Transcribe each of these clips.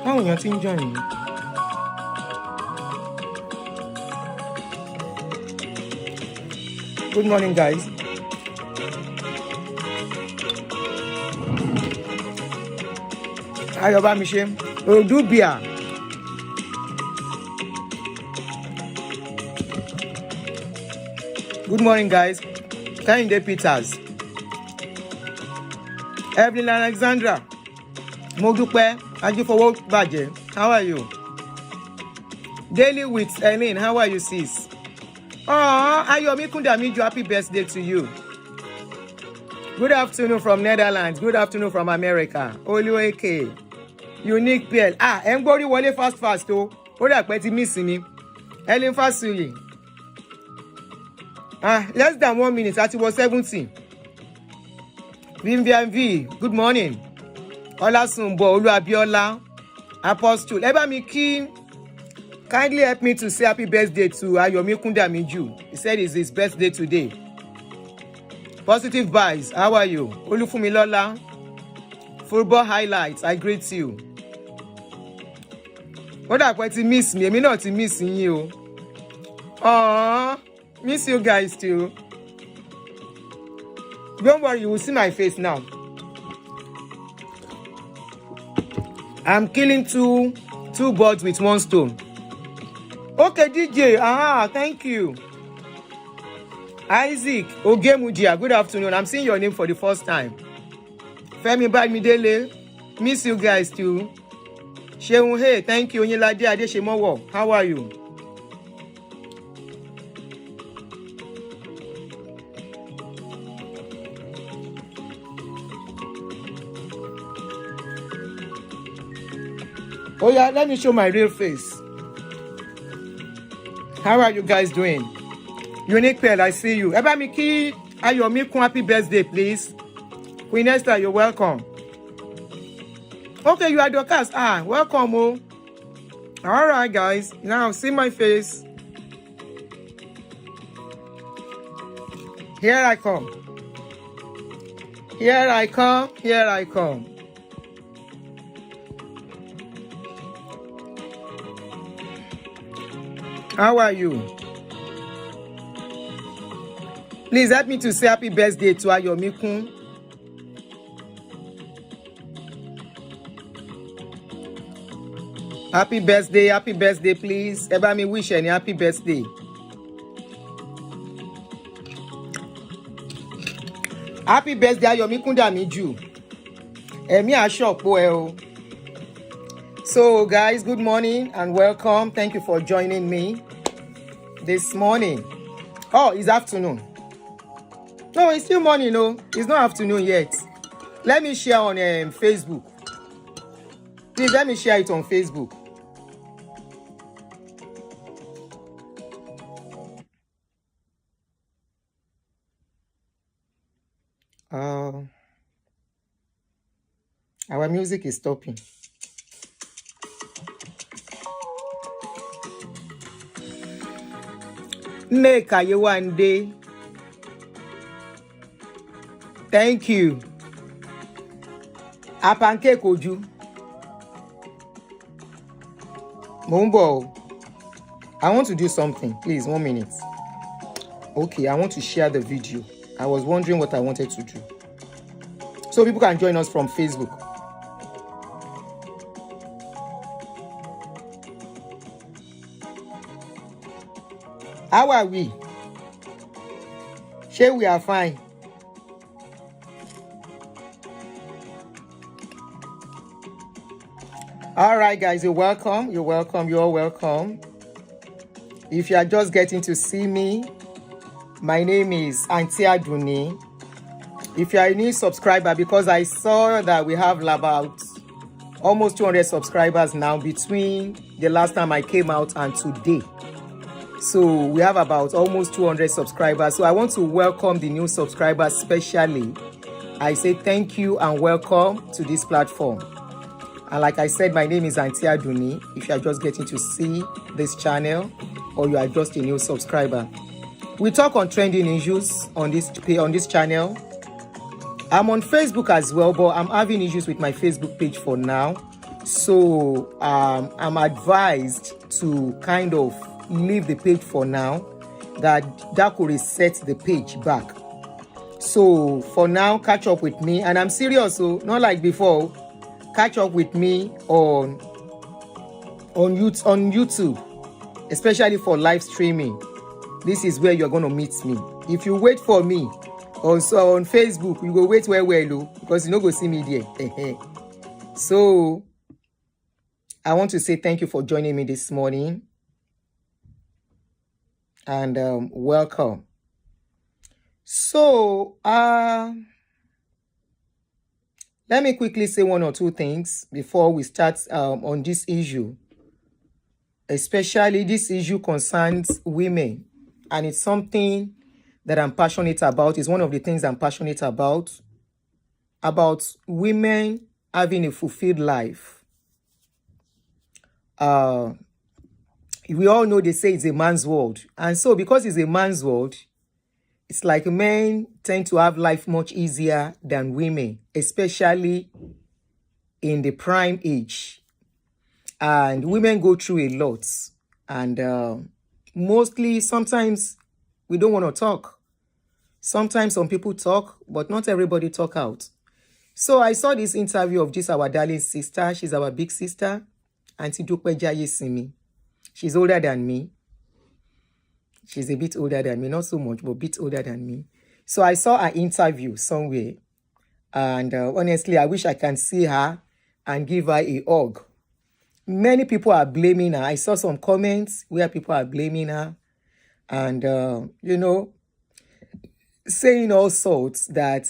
How you think join? Good morning, guys. How you about Michelle? Oh, Dupe. Good morning, guys. Kehinde Peters. Evelyn Alexandra. Modupe. Ajifowo Baje. How are you? Daily with Elaine. How are you, sis? Oh, Ayomi Kundamiju. Happy birthday to you. Good afternoon from Netherlands. Good afternoon from America. Oluweke. Unique PL. Engbori wọlé fast o. Ó dà pé ti miss ni. Ellen Fasuli. Less than 1 minute. At was 70. Vivian V. Good morning. Olasunbo Oluabiola. Apostle. Eba Miki. Kindly help me to say happy birthday to Ayomi Kundamiju. He said it's his birthday today. Positive vibes. How are you? Olufumilola. Football highlights. I greet you. What happened to miss me? I'm not missing you. Oh, miss you guys too. Don't worry, you will see my face now. I'm killing two birds with one stone. Okay, DJ. Thank you. Isaac Ogemudia. Good afternoon. I'm seeing your name for the first time. Femi Badmidele. Miss you guys too. Sheun, hey, thank you. Onyelade Adeshemowo. How are you? Oh yeah, let me show my real face. How are you guys doing? Unique Pearl, I see you. Eba Miki Ayomi Kun, happy birthday, please. Queen Esther, you're welcome. Okay, you are Dorcas. Welcome, oh. All right, guys. Now, see my face. Here I come. Here I come. Here I come. How are you? Please help me to say happy birthday to Ayomi Kun. Happy birthday, please. Eba mi wish any happy birthday. Happy birthday, Ayomi Kundamiju. Emi ashopo e o. So, guys, good morning and welcome. Thank you for joining me this morning. Oh, it's afternoon. No, it's still morning, no. It's not afternoon yet. Let me share on Facebook. Please let me share it on Facebook. Our music is stopping. Neka Yewande. Thank you. Apanke Koju. Mumbo. I want to do something. Please, 1 minute. Okay, I want to share the video. I was wondering what I wanted to do. So people can join us from Facebook. How are we? Sure, we are fine. All right, guys, you're welcome. You're welcome. You're all welcome. If you are just getting to see me, my name is Aunti Aduni. If you are a new subscriber, because I saw that we have about almost 200 subscribers now between the last time I came out and today. So we have about almost 200 subscribers. So I want to welcome the new subscribers specially. I say thank you and welcome to this platform. And like I said, my name is Aunti Aduni. If you are just getting to see this channel or you are just a new subscriber, we talk on trending issues on this channel. I'm on Facebook as well, but I'm having issues with my Facebook page for now. So I'm advised to kind of leave the page for now, that could reset the page back. So for now, catch up with me, and I'm serious, so not like before. Catch up with me on YouTube, especially for live streaming. This is where you're going to meet me. If you wait for me also on Facebook, you go wait well, because you no go see me there. So I want to say thank you for joining me this morning, and welcome. So let me quickly say one or two things before we start on this issue. Especially this issue concerns women, and it's something that I'm passionate about. It's one of the things I'm passionate about women having a fulfilled life. We all know they say it's a man's world. And so because it's a man's world, it's like men tend to have life much easier than women, especially in the prime age. And women go through a lot. And mostly, sometimes we don't want to talk. Sometimes some people talk, but not everybody talk out. So I saw this interview of this our darling sister. She's our big sister, Aunti Dupe Jayesimi. She's older than me. She's a bit older than me, not so much, but a bit older than me. So I saw her interview somewhere. And honestly, I wish I can see her and give her a hug. Many people are blaming her. I saw some comments where people are blaming her. And, saying all sorts that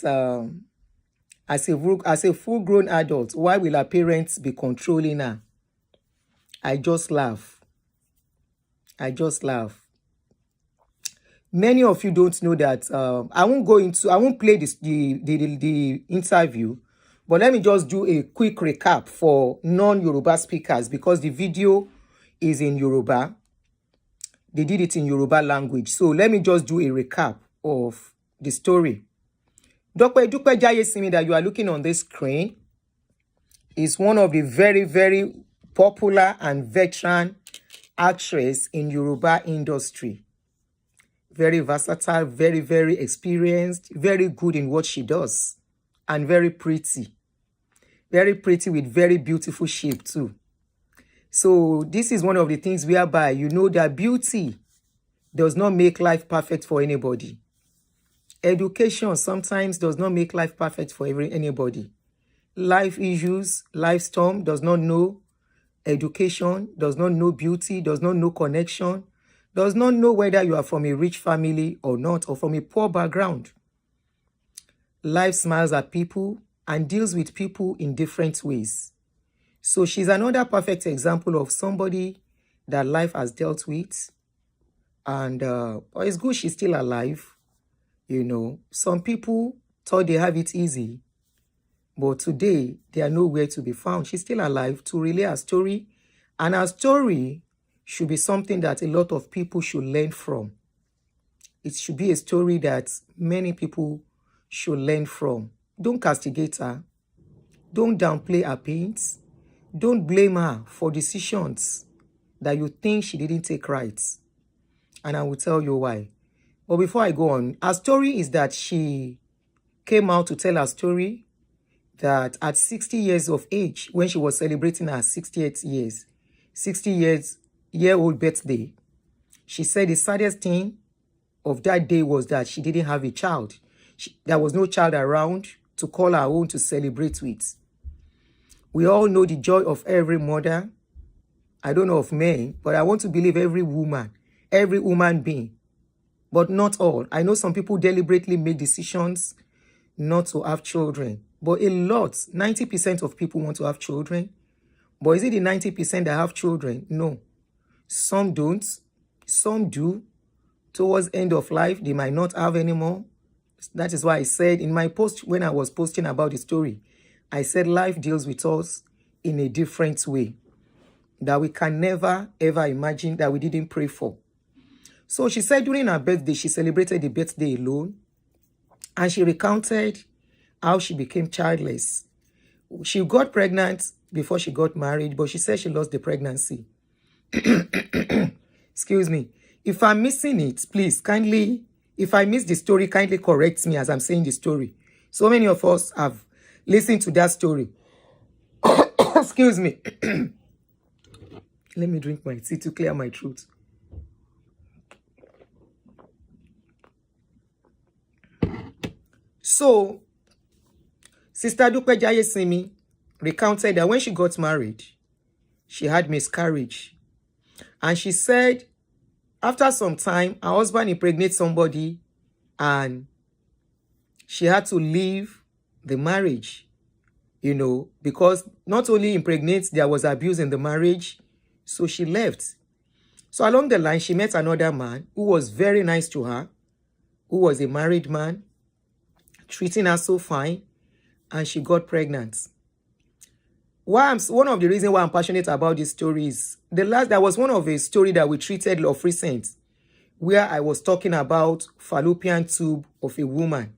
as a full-grown adult, why will her parents be controlling her? I just laugh. Many of you don't know that. I won't play the interview, but let me just do a quick recap for non-Yoruba speakers, because the video is in Yoruba. They did it in Yoruba language. So let me just do a recap of the story. Dupe Jayesimi that you are looking on this screen is one of the very, very popular and veteran actress in Yoruba industry. Very versatile, very, very experienced, very good in what she does, and very pretty. Very pretty with very beautiful shape too. So this is one of the things whereby you know that beauty does not make life perfect for anybody. Education sometimes does not make life perfect for anybody. Life issues, life storm does not know education, does not know beauty, does not know connection, does not know whether you are from a rich family or not, or from a poor background. Life smiles at people and deals with people in different ways. So she's another perfect example of somebody that life has dealt with. And it's good she's still alive. You know, some people thought they have it easy, but today they are nowhere to be found. She's still alive to relay her story, and her story should be something that a lot of people should learn from. It should be a story that many people should learn from. Don't castigate her. Don't downplay her pains. Don't blame her for decisions that you think she didn't take right. And I will tell you why. But before I go on, her story is that she came out to tell her story that at 60 years of age, when she was celebrating her 60-year-old birthday, she said the saddest thing of that day was that she didn't have a child. There was no child around to call her own to celebrate with. We all know the joy of every mother. I don't know of men, but I want to believe every woman, every human being, but not all. I know some people deliberately make decisions not to have children, but a lot, 90% of people want to have children. But is it the 90% that have children? No. Some don't. Some do. Towards end of life, they might not have anymore. That is why I said in my post, when I was posting about the story, I said life deals with us in a different way that we can never, ever imagine, that we didn't pray for. So she said during her birthday, she celebrated the birthday alone, and she recounted how she became childless. She got pregnant before she got married, but she said she lost the pregnancy. Excuse me. If I'm missing it, please, kindly, if I miss the story, kindly correct me as I'm saying the story. So many of us have listened to that story. Excuse me. Let me drink my tea to clear my throat. So, Sister Dupe Jayesimi recounted that when she got married, she had miscarriage. And she said, after some time, her husband impregnated somebody and she had to leave the marriage, you know, because not only impregnate, there was abuse in the marriage. So she left. So along the line, she met another man who was very nice to her, who was a married man, treating her so fine, and she got pregnant. One of the reasons why I'm passionate about this story is there was one of a story that we treated of recent, where I was talking about fallopian tube of a woman.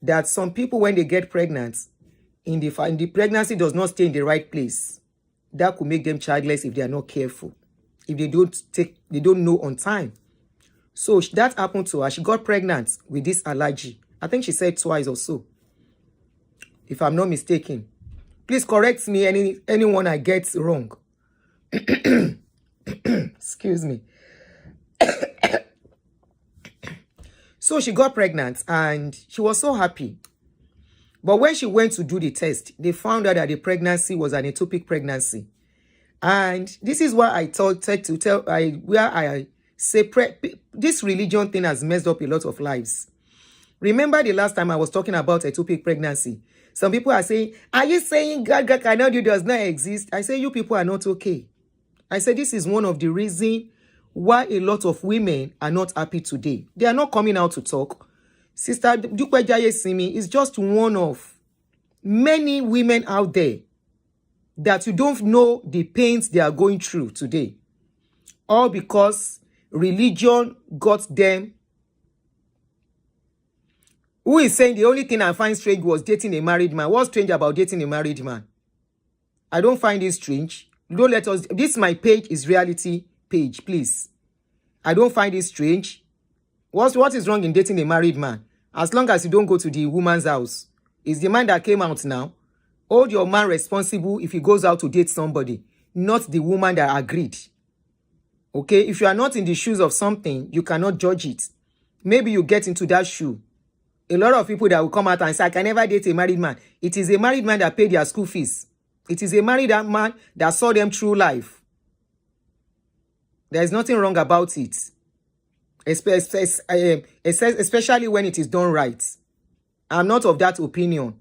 That some people, when they get pregnant, in the pregnancy does not stay in the right place. That could make them childless if they are not careful, if they don't know on time. So that happened to her. She got pregnant with this allergy. I think she said twice or so, if I'm not mistaken. Please correct me, anyone I get wrong. Excuse me. So she got pregnant and she was so happy. But when she went to do the test, they found out that the pregnancy was an ectopic pregnancy. And this is why I say this religion thing has messed up a lot of lives. Remember the last time I was talking about ectopic pregnancy? Some people are saying, are you saying God cannot do does not exist? I say, you people are not okay. I say, this is one of the reasons why a lot of women are not happy today. They are not coming out to talk. Sister Dupe Jayesimi is just one of many women out there that you don't know the pains they are going through today. All because religion got them. Who is saying the only thing I find strange was dating a married man? What's strange about dating a married man? I don't find it strange. Don't let us. This my page is reality page, please. I don't find it strange. What is wrong in dating a married man? As long as you don't go to the woman's house. It's the man that came out now. Hold your man responsible if he goes out to date somebody, not the woman that agreed. Okay? If you are not in the shoes of something, you cannot judge it. Maybe you get into that shoe. A lot of people that will come out and say, I can never date a married man. It is a married man that paid their school fees. It is a married man that saw them through life. There is nothing wrong about it. Especially when it is done right. I'm not of that opinion.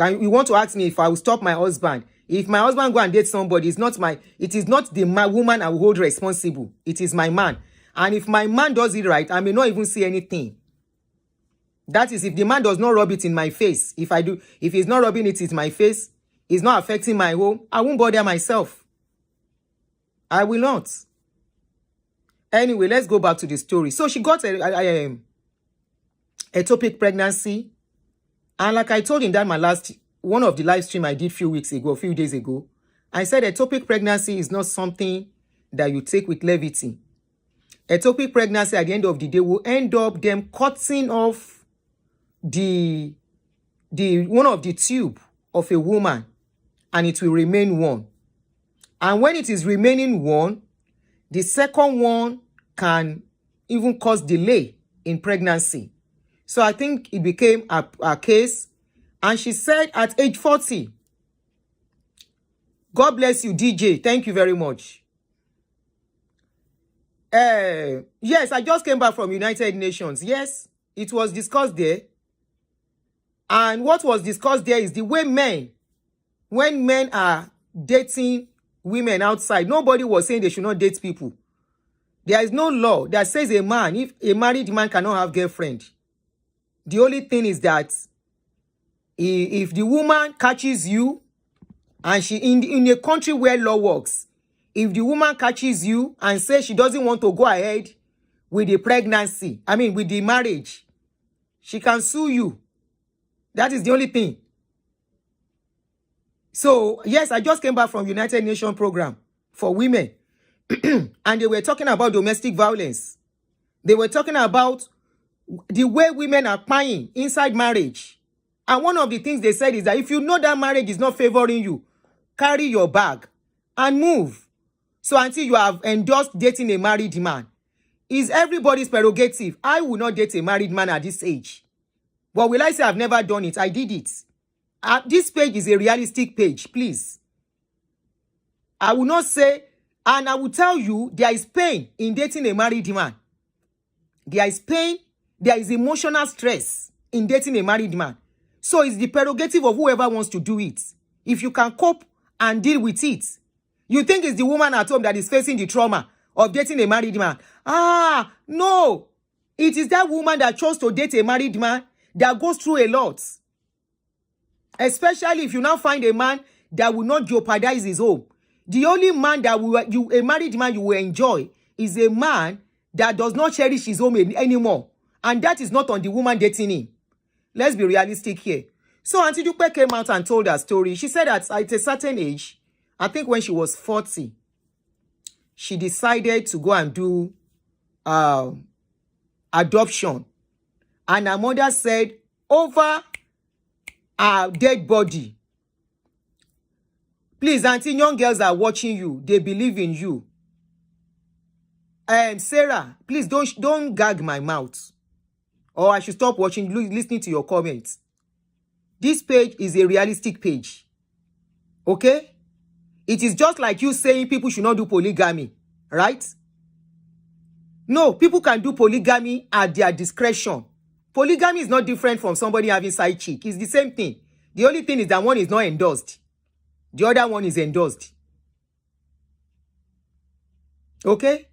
You want to ask me if I will stop my husband? If my husband go and date somebody, it is not the woman I will hold responsible. It is my man. And if my man does it right, I may not even see anything. That is if the man does not rub it in my face. If he's not rubbing it in my face, it's not affecting my home, I won't bother myself. I will not. Anyway, let's go back to the story. So she got a ectopic pregnancy. And like I told in that one of the live stream I did a few days ago, I said ectopic pregnancy is not something that you take with levity. Ectopic pregnancy at the end of the day will end up them cutting off one of the tube of a woman, and it will remain one. And when it is remaining one, the second one can even cause delay in pregnancy. So I think it became a case. And she said at age 40, God bless you, DJ. Thank you very much. Yes, I just came back from United Nations. Yes, it was discussed there. And what was discussed there is the way when men are dating women outside, nobody was saying they should not date people. There is no law that says if a married man cannot have girlfriend. The only thing is that if the woman catches you, and she in a country where law works, if the woman catches you and says she doesn't want to go ahead with the pregnancy, with the marriage, she can sue you. That is the only thing. So, yes, I just came back from United Nations program for women. And they were talking about domestic violence. They were talking about the way women are crying inside marriage. And one of the things they said is that if you know that marriage is not favoring you, carry your bag and move. So until you have endorsed dating a married man, is everybody's prerogative. I will not date a married man at this age. But will I say I've never done it? I did it. This page is a realistic page, please. I will not say, and I will tell you, there is pain in dating a married man. There is pain, there is emotional stress in dating a married man. So it's the prerogative of whoever wants to do it. If you can cope and deal with it, you think it's the woman at home that is facing the trauma of dating a married man. No. It is that woman that chose to date a married man that goes through a lot. Especially if you now find a man that will not jeopardize his home. The only man that a married man you will enjoy is a man that does not cherish his home anymore. And that is not on the woman dating him. Let's be realistic here. So Aunti Dupe came out and told her story. She said that at a certain age, I think when she was 40, she decided to go and do adoption. And her mother said, over her dead body, please, Auntie, young girls are watching you. They believe in you. Sarah, please don't gag my mouth. Or I should stop watching, listening to your comments. This page is a realistic page. Okay? It is just like you saying people should not do polygamy. Right? No, people can do polygamy at their discretion. Polygamy is not different from somebody having side chick. It's the same thing. The only thing is that one is not endorsed. The other one is endorsed. Okay?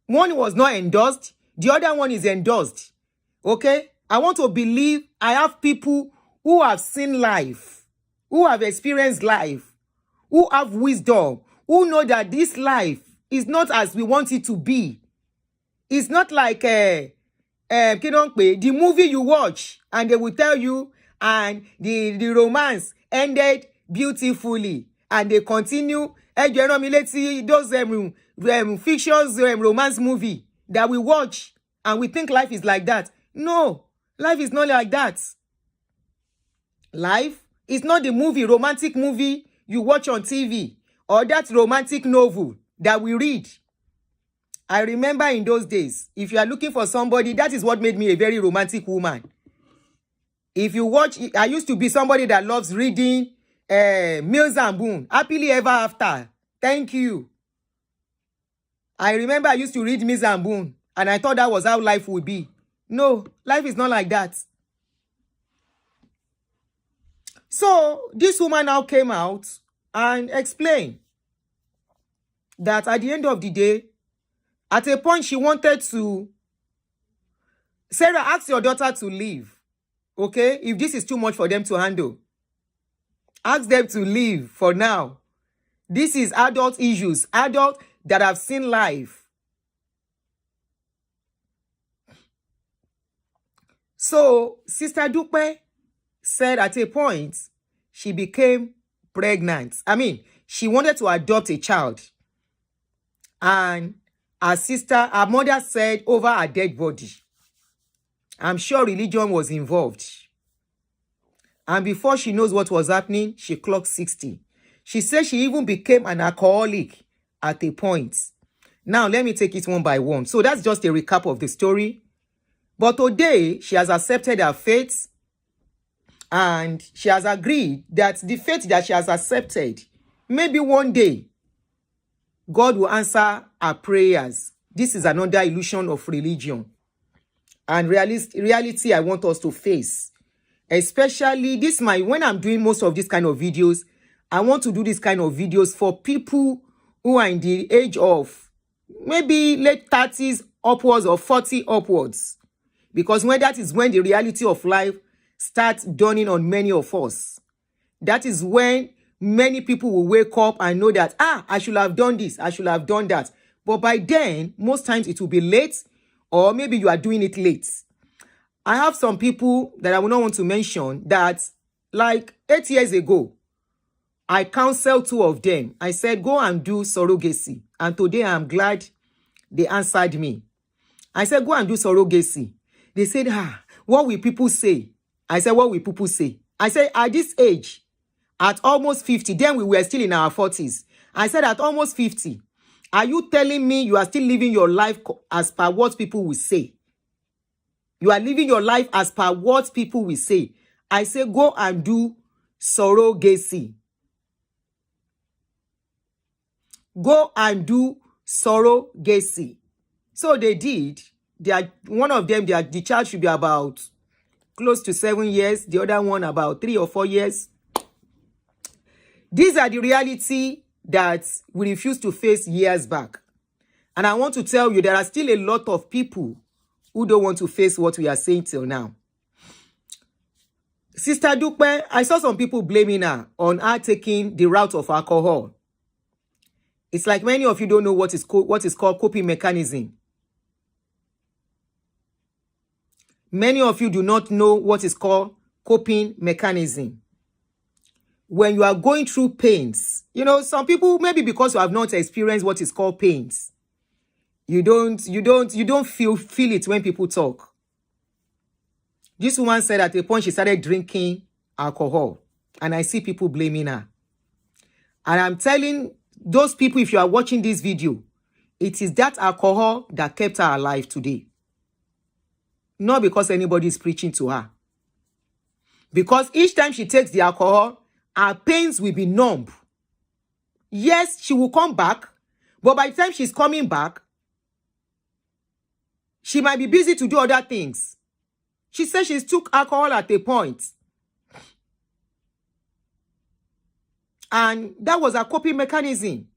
One was not endorsed. The other one is endorsed. Okay? I want to believe I have people who have seen life, who have experienced life, who have wisdom, who know that this life is not as we want it to be. It's not like the movie you watch and they will tell you and the romance ended beautifully and they continue. Those fictions romance movie that we watch and we think life is like that. No, life is not like that. Life is not the romantic movie you watch on TV or that romantic novel that we read. I remember in those days, if you are looking for somebody, that is what made me a very romantic woman. If you watch, I used to be somebody that loves reading Mills and Boon, Happily Ever After. Thank you. I remember I used to read Mills and Boon, and I thought that was how life would be. No, life is not like that. So this woman now came out and explained that at the end of the day, at a point she wanted to, Sarah, ask your daughter to leave. Okay? If this is too much for them to handle, ask them to leave for now. This is adult issues, adults that have seen life. So Sister Dupe said at a point, she became pregnant. I mean, she wanted to adopt a child. And her mother said over her dead body. I'm sure religion was involved. And before she knows what was happening, she clocked 60. She said she even became an alcoholic at a point. Now, let me take it one by one. So that's just a recap of the story. But today, she has accepted her fate. And she has agreed that the fate that she has accepted, maybe one day, God will answer her prayers. This is another illusion of religion. And reality I want us to face. Especially when I'm doing most of these kind of videos, I want to do this kind of videos for people who are in the age of maybe late 30s upwards or 40 upwards. Because that is when the reality of life starts dawning on many of us. That is when many people will wake up and know that, I should have done this, I should have done that. But by then, most times it will be late, or maybe you are doing it late. I have some people that I will not want to mention that, like 8 years ago, I counseled 2 of them. I said, go and do surrogacy. And today I'm glad they answered me. I said, go and do surrogacy. They said, what will people say? I said, what will people say? I said, at this age, at almost 50, then we were still in our 40s. I said, at almost 50, are you telling me you are still living your life as per what people will say? You are living your life as per what people will say. I say, go and do surrogacy. Go and do surrogacy. So they did. One of them, the child should be about close to 7 years. The other one about 3 or 4 years. These are the reality that we refused to face years back. And I want to tell you, there are still a lot of people who don't want to face what we are saying till now. Sister Dupe, I saw some people blaming her on her taking the route of alcohol. It's like many of you don't know what is called coping mechanism. Many of you do not know what is called coping mechanism. When you are going through pains, you know, some people, maybe because you have not experienced what is called pains, you don't feel it when people talk. This woman said at a point she started drinking alcohol, and I see people blaming her. And I'm telling those people, if you are watching this video, it is that alcohol that kept her alive today. Not because anybody is preaching to her. Because each time she takes the alcohol, her pains will be numb. Yes, she will come back, but by the time she's coming back, she might be busy to do other things. She said she took alcohol at a point. And that was a coping mechanism.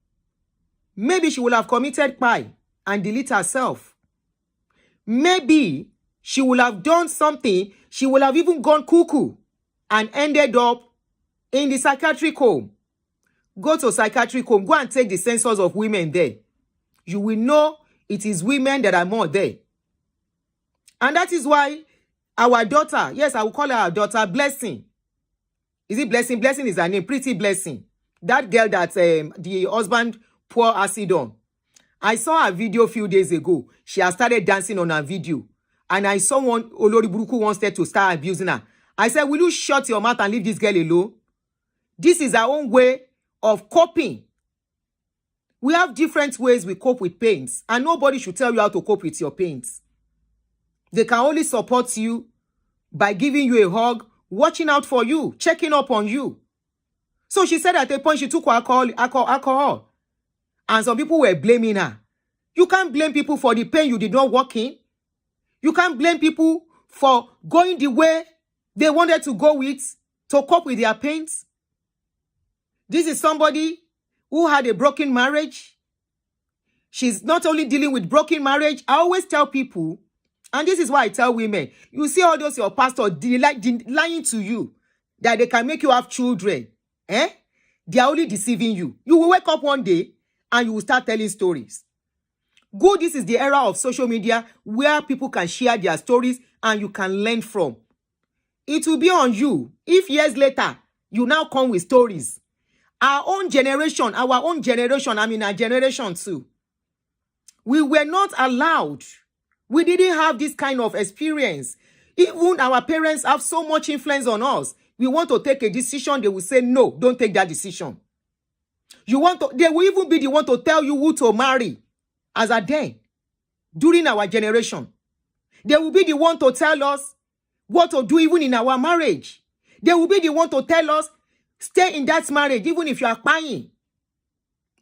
Maybe she would have committed crime and delete herself. Maybe she would have done something. She would have even gone cuckoo and ended up in the psychiatric home. Go to psychiatric home. Go and take the census of women there. You will know it is women that are more there. And that is why our daughter, yes, I will call her our daughter, Blessing. Is it Blessing? Blessing is her name, Pretty Blessing. That girl that the husband poured acid on. I saw her video a few days ago. She has started dancing on her video. And I saw one Olori Buruku wanted to start abusing her. I said, will you shut your mouth and leave this girl alone? This is our own way of coping. We have different ways we cope with pains. And nobody should tell you how to cope with your pains. They can only support you by giving you a hug, watching out for you, checking up on you. So she said at a point she took alcohol. And some people were blaming her. You can't blame people for the pain you did not walk in. You can't blame people for going the way they wanted to go with to cope with their pains. This is somebody who had a broken marriage. She's not only dealing with broken marriage. I always tell people, and this is why I tell women, you see all those your pastors lying to you that they can make you have children. They are only deceiving you. You will wake up one day and you will start telling stories. Good, this is the era of social media where people can share their stories and you can learn from. It will be on you if years later you now come with stories. Our own generation, I mean our generation too, we were not allowed. We didn't have this kind of experience. Even our parents have so much influence on us. We want to take a decision, they will say, no, don't take that decision. They will even be the one to tell you who to marry as a then, during our generation. They will be the one to tell us what to do even in our marriage. They will be the one to tell us, stay in that marriage even if you are crying.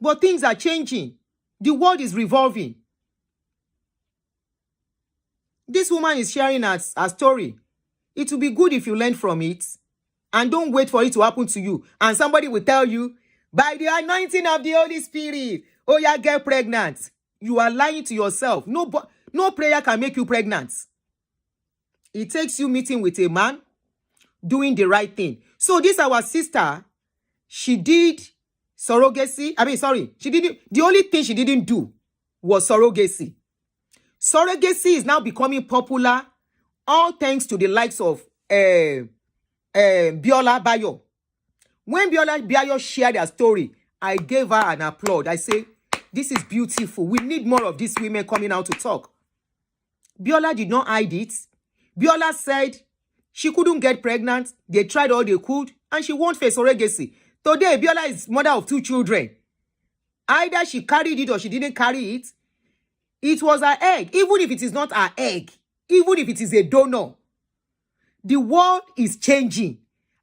But things are changing. The world is revolving. This woman is sharing her story. It will be good if you learn from it. And don't wait for it to happen to you. And somebody will tell you, by the anointing of the Holy Spirit, oh yeah, get pregnant. You are lying to yourself. No prayer can make you pregnant. It takes you meeting with a man, doing the right thing. So this our sister, she did surrogacy. The only thing she didn't do was surrogacy. Surrogacy is now becoming popular, all thanks to the likes of Biola Bayo. When Biola Bayo shared her story, I gave her an applaud. I say, this is beautiful. We need more of these women coming out to talk. Biola did not hide it. Biola said she couldn't get pregnant. They tried all they could, and she won't face surrogacy. Today, Biola is mother of 2 children. Either she carried it or she didn't carry it. It was her egg. Even if it is not her egg, even if it is a donor, the world is changing.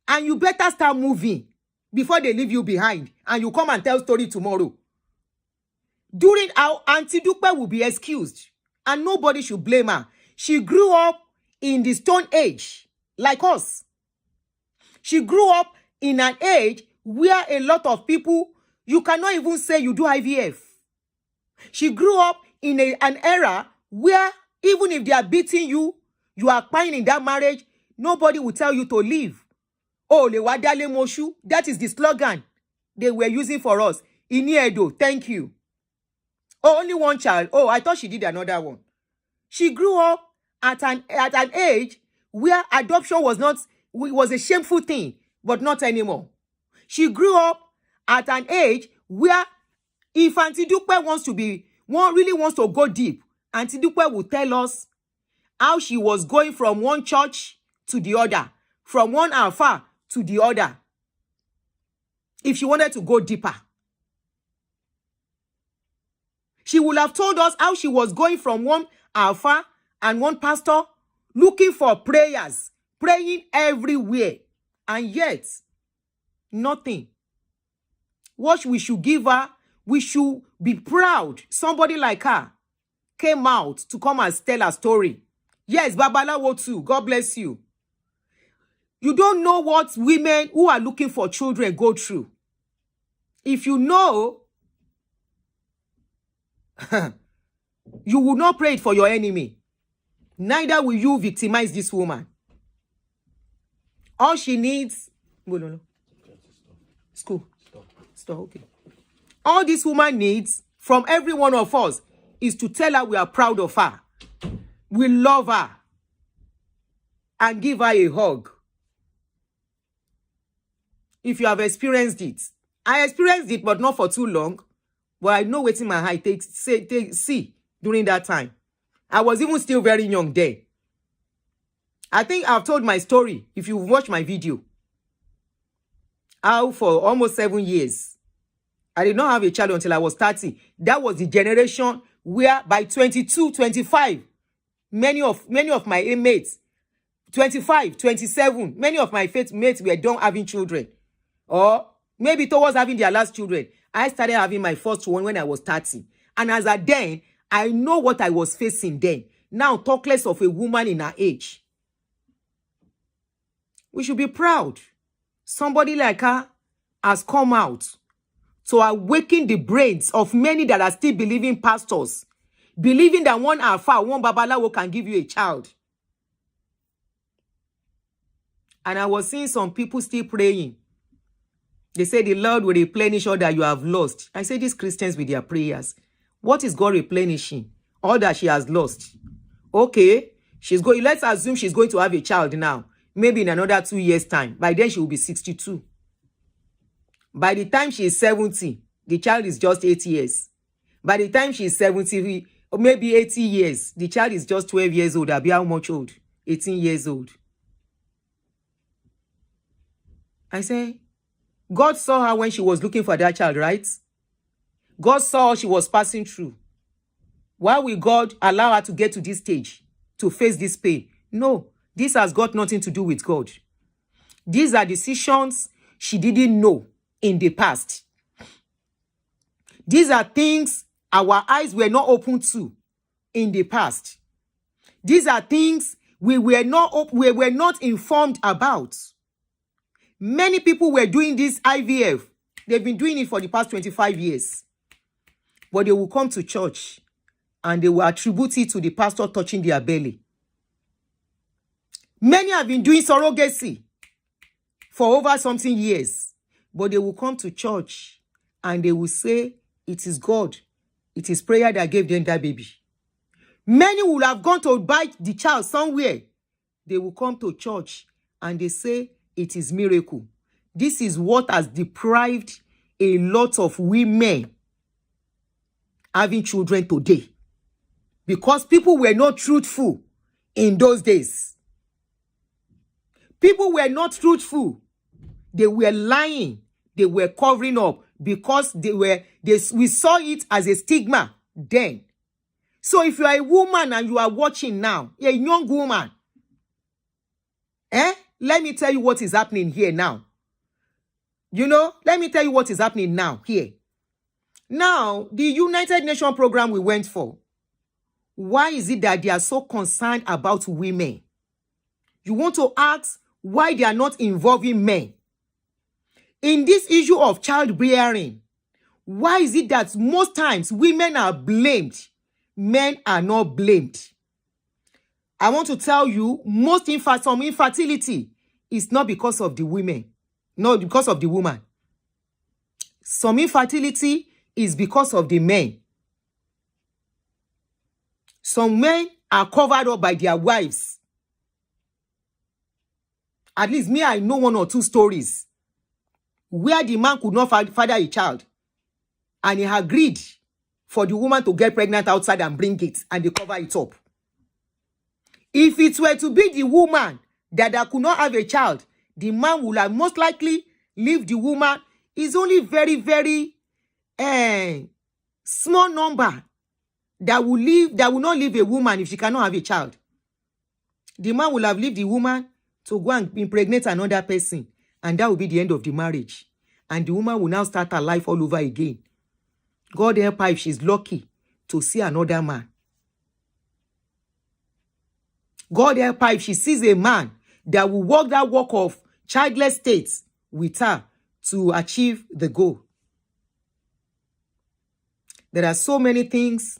And you better start moving before they leave you behind. And you come and tell story tomorrow. During our Aunti Dupe will be excused. And nobody should blame her. She grew up in the Stone Age, like us. She grew up in an age where a lot of people, you cannot even say you do IVF. She grew up in an era where even if they are beating you, you are crying in that marriage, nobody will tell you to leave. Oh, le wadale moshu. That is the slogan they were using for us. Iniedo, thank you. Oh, only one child. Oh, I thought she did another one. She grew up at an age where adoption was a shameful thing, but not anymore. She grew up at an age where if Aunti Dupe really wants to go deep, Aunti Dupe will tell us how she was going from one church to the other, from one alpha to the other, if she wanted to go deeper. She would have told us how she was going from one alpha and one pastor, looking for prayers, praying everywhere, and yet, nothing. What we should give her, we should be proud. Somebody like her came out to come and tell her story. Yes, Babalawo too. God bless you. You don't know what women who are looking for children go through. If you know, you will not pray it for your enemy. Neither will you victimize this woman. All she needs... No. School. Stop. Okay. All this woman needs from every one of us is to tell her we are proud of her. We love her. And give her a hug. If you have experienced it. I experienced it, but not for too long. But I know what in my eye see during that time. I was even still very young then. I think I've told my story if you watch my video. How for almost 7 years. I did not have a child until I was 30. That was the generation where by 22, 25, many of my mates, 25, 27, many of my mates were done having children. Or maybe towards having their last children. I started having my first one when I was 30. And as at then, I know what I was facing then. Now, talk less of a woman in her age. We should be proud. Somebody like her has come out to awaken the brains of many that are still believing pastors. Believing that one alpha, one babalawo can give you a child. And I was seeing some people still praying. They say the Lord will replenish all that you have lost. I say these Christians with their prayers. What is God replenishing? All that she has lost. Okay, let's assume she's going to have a child now. Maybe in another 2 years' time. By then she will be 62. By the time she is 70, the child is just 8 years. By the time she is 70, or maybe 80 years, the child is just 12 years old. I'll be how much old? 18 years old. I say, God saw her when she was looking for that child, right? God saw how she was passing through. Why will God allow her to get to this stage, to face this pain? No, this has got nothing to do with God. These are decisions she didn't know in the past. These are things our eyes were not open to in the past. These are things we were not informed about. Many people were doing this IVF. They've been doing it for the past 25 years. But they will come to church and they will attribute it to the pastor touching their belly. Many have been doing surrogacy for over something years. But they will come to church and they will say, it is God It is prayer that gave them that baby. Many will have gone to buy the child somewhere. They will come to church and they say it is miracle. This is what has deprived a lot of women having children today. Because people were not truthful in those days. People were not truthful. They were lying. They were covering up because we saw it as a stigma then. So if you are a woman and you are watching now, you're a young woman, let me tell you what is happening here now. Let me tell you what is happening now here. Now, the United Nations program we went for, why is it that they are so concerned about women? You want to ask why they are not involving men? In this issue of childbearing, why is it that most times women are blamed, men are not blamed? I want to tell you, some infertility is not because of the women, not because of the woman. Some infertility is because of the men. Some men are covered up by their wives. At least me, I know 1 or 2 stories where the man could not father a child. And he agreed for the woman to get pregnant outside and bring it. And they cover it up. If it were to be the woman that could not have a child, the man would have most likely leave the woman. It's only very, very small number that will not leave a woman if she cannot have a child. The man will have left the woman to go and impregnate another person, and that will be the end of the marriage. And the woman will now start her life all over again. God help her if she's lucky to see another man. God help her if she sees a man that will walk that walk of childless state with her to achieve the goal. There are so many things.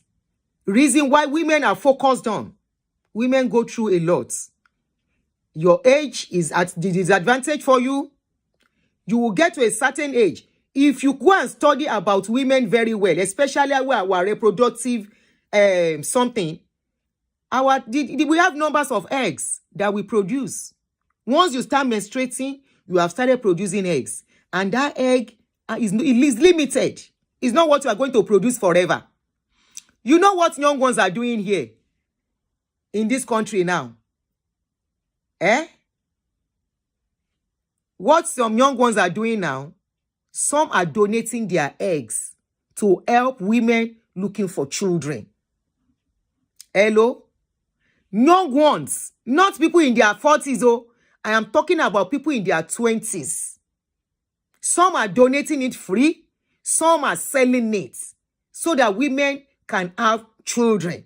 Reason why women are focused on. Women go through a lot. Your age is at the disadvantage for you. You will get to a certain age. If you go and study about women very well, especially our reproductive something, we have numbers of eggs that we produce. Once you start menstruating, you have started producing eggs. And that egg is limited. It's not what you are going to produce forever. You know what young ones are doing here in this country now? What some young ones are doing now, some are donating their eggs to help women looking for children. Hello? Young ones, not people in their 40s. Oh, I am talking about people in their 20s. Some are donating it free. Some are selling it so that women can have children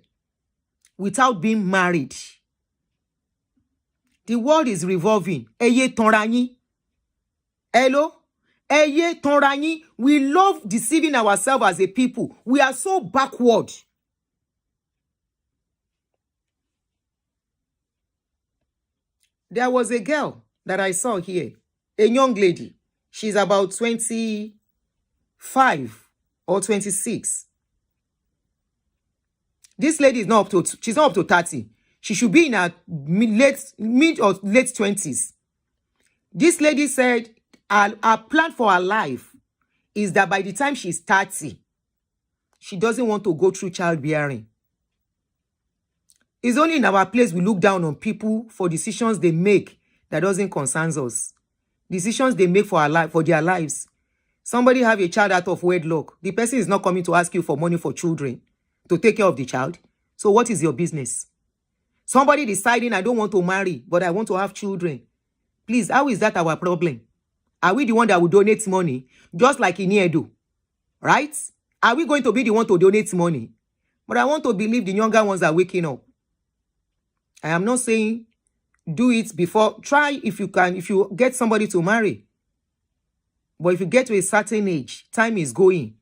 without being married. The world is revolving. Eye tonranyi. Hello? Eye tonranyi. We love deceiving ourselves as a people. We are so backward. There was a girl that I saw here. A young lady. She's about 25 or 26. This lady is not up to, she's not up to 30. She should be in her mid or late 20s. This lady said her plan for her life is that by the time she's 30, she doesn't want to go through childbearing. It's only in our place we look down on people for decisions they make that doesn't concern us. Decisions they make for their lives. Somebody have a child out of wedlock. The person is not coming to ask you for money for children to take care of the child. So what is your business? Somebody deciding, I don't want to marry, but I want to have children. Please, how is that our problem? Are we the one that will donate money? Just like in Edo, right? Are we going to be the one to donate money? But I want to believe the younger ones are waking up. I am not saying do it before. Try if you can, if you get somebody to marry. But if you get to a certain age, time is going.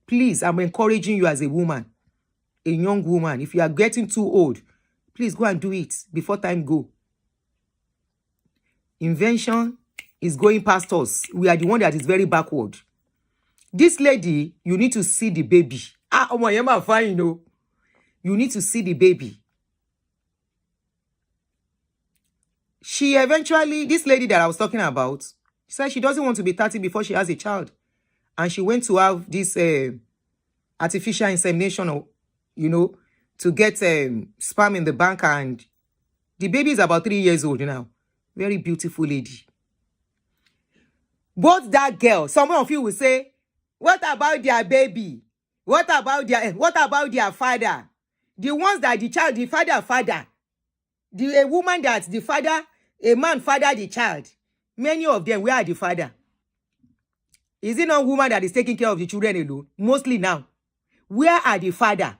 Please, I'm encouraging you as a woman, a young woman. If you are getting too old, please go and do it before time go. Invention is going past us. We are the one that is very backward. This lady, you need to see the baby. fine, you know. You need to see the baby. She eventually, this lady that I was talking about, she said she doesn't want to be 30 before she has a child. And she went to have this artificial insemination, you know, to get sperm in the bank. And the baby is about 3 years old now. Very beautiful lady. Both that girl, some of you will say, what about their baby? What about their father? The ones that the father, a woman that the father, a man father the child. Many of them, where are the father? Is it not woman that is taking care of the children alone? Mostly now. Where are the father?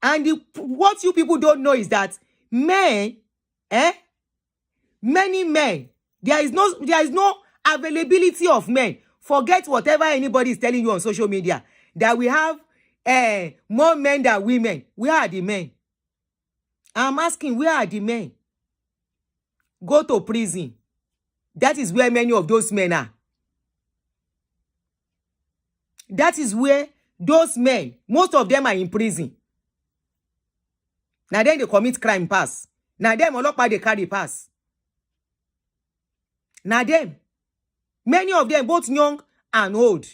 And what you people don't know is that men, many men, there is no availability of men. Forget whatever anybody is telling you on social media, that we have more men than women. Where are the men? I'm asking, where are the men? Go to prison. That is where many of those men are. That is where those men, most of them are in prison. Now then they commit crime pass. Now them olokpa they carry pass. Now them, many of them, both young and old,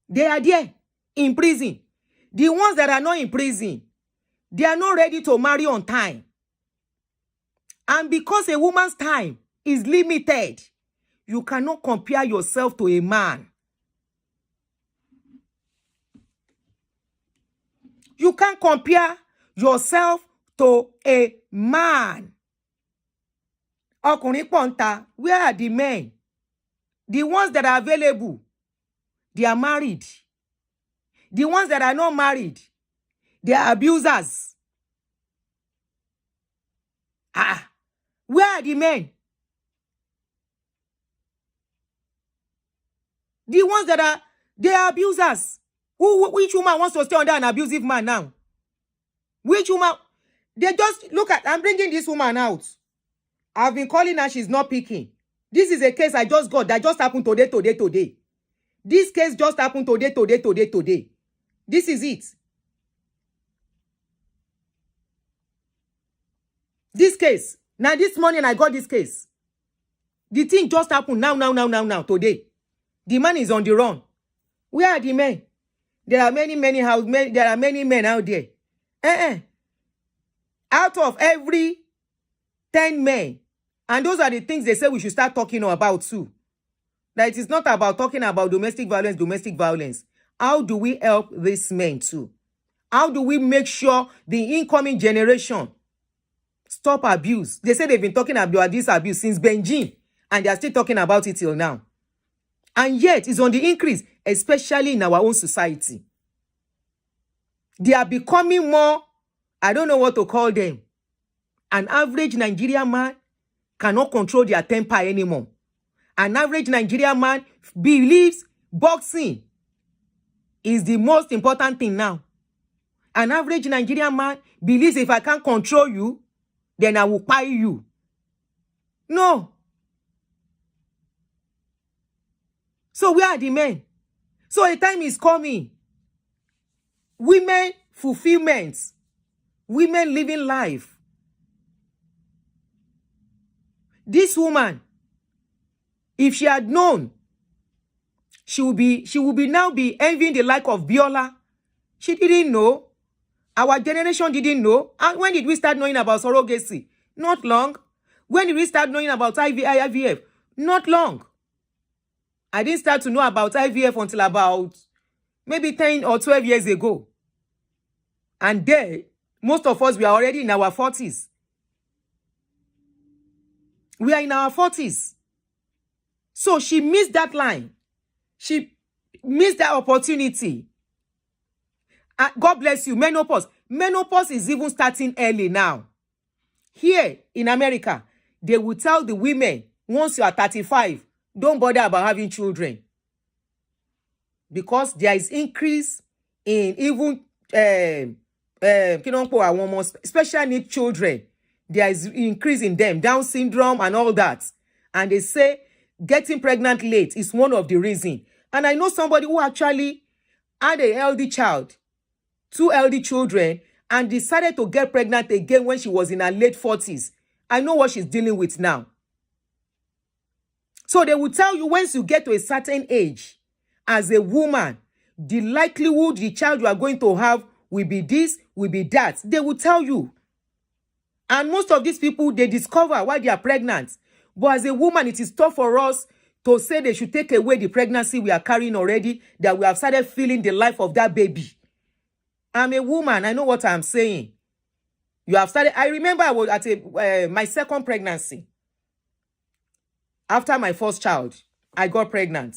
they are there in prison. The ones that are not in prison, they are not ready to marry on time. And because a woman's time is limited, you cannot compare yourself to a man. You can't compare yourself to a man. Ọkùnrin pọ̀nta, where are the men? The ones that are available, they are married. The ones that are not married, they are abusers. Where are the men? The ones that they are abusers. Which woman wants to stay under an abusive man now? Which woman? They just, look at, I'm bringing this woman out. I've been calling her, she's not picking. This is a case I just got that just happened today. This case just happened today. This is it. This case. Now this morning I got this case. The thing just happened now, today. The man is on the run. Where are the men? There are many men out there. Out of every 10 men, and those are the things they say we should start talking about too. That it is not about talking about domestic violence. How do we help these men too? How do we make sure the incoming generation stop abuse? They say they've been talking about this abuse since Benjin, and they are still talking about it till now. And yet, it's on the increase, especially in our own society. They are becoming more, I don't know what to call them. An average Nigerian man cannot control their temper anymore. An average Nigerian man believes boxing is the most important thing now. An average Nigerian man believes if I can't control you, then I will pay you. No. So where are the men? So a time is coming. Women fulfillment. Women living life. This woman, if she had known, she would now be envying the like of Biola. She didn't know. Our generation didn't know. And when did we start knowing about surrogacy? Not long. When did we start knowing about IVF? Not long. I didn't start to know about IVF until about maybe 10 or 12 years ago. And there, most of us, we are already in our 40s. We are in our 40s. So she missed that line. She missed that opportunity. God bless you. Menopause. Menopause is even starting early now. Here in America, they will tell the women, once you are 35, don't bother about having children. Because there is increase in even special need children. There is increase in them, Down syndrome and all that. And they say getting pregnant late is one of the reasons. And I know somebody who actually had a healthy child, 2 healthy children, and decided to get pregnant again when she was in her late 40s. I know what she's dealing with now. So they will tell you once you get to a certain age, as a woman, the likelihood the child you are going to have will be this, will be that. They will tell you. And most of these people, they discover why they are pregnant. But as a woman, it is tough for us to say they should take away the pregnancy we are carrying already, that we have started feeling the life of that baby. I'm a woman. I know what I'm saying. You have started. I remember I was at my second pregnancy. After my first child, I got pregnant.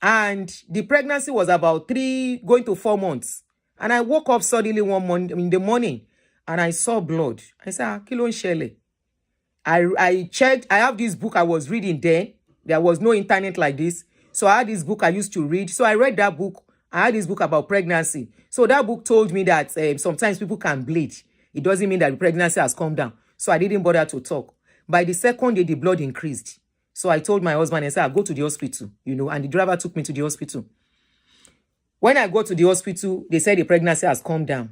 And the pregnancy was about 3 going to 4 months. And I woke up suddenly one morning in the morning and I saw blood. I said, kí ló ń ṣẹlẹ̀? I checked. I have this book I was reading then. There was no internet like this. So I had this book I used to read. So I read that book. I had this book about pregnancy. So that book told me that sometimes people can bleed. It doesn't mean that the pregnancy has come down. So I didn't bother to talk. By the second day, the blood increased. So I told my husband, I said, I'll go to the hospital, and the driver took me to the hospital. When I got to the hospital, they said the pregnancy has come down.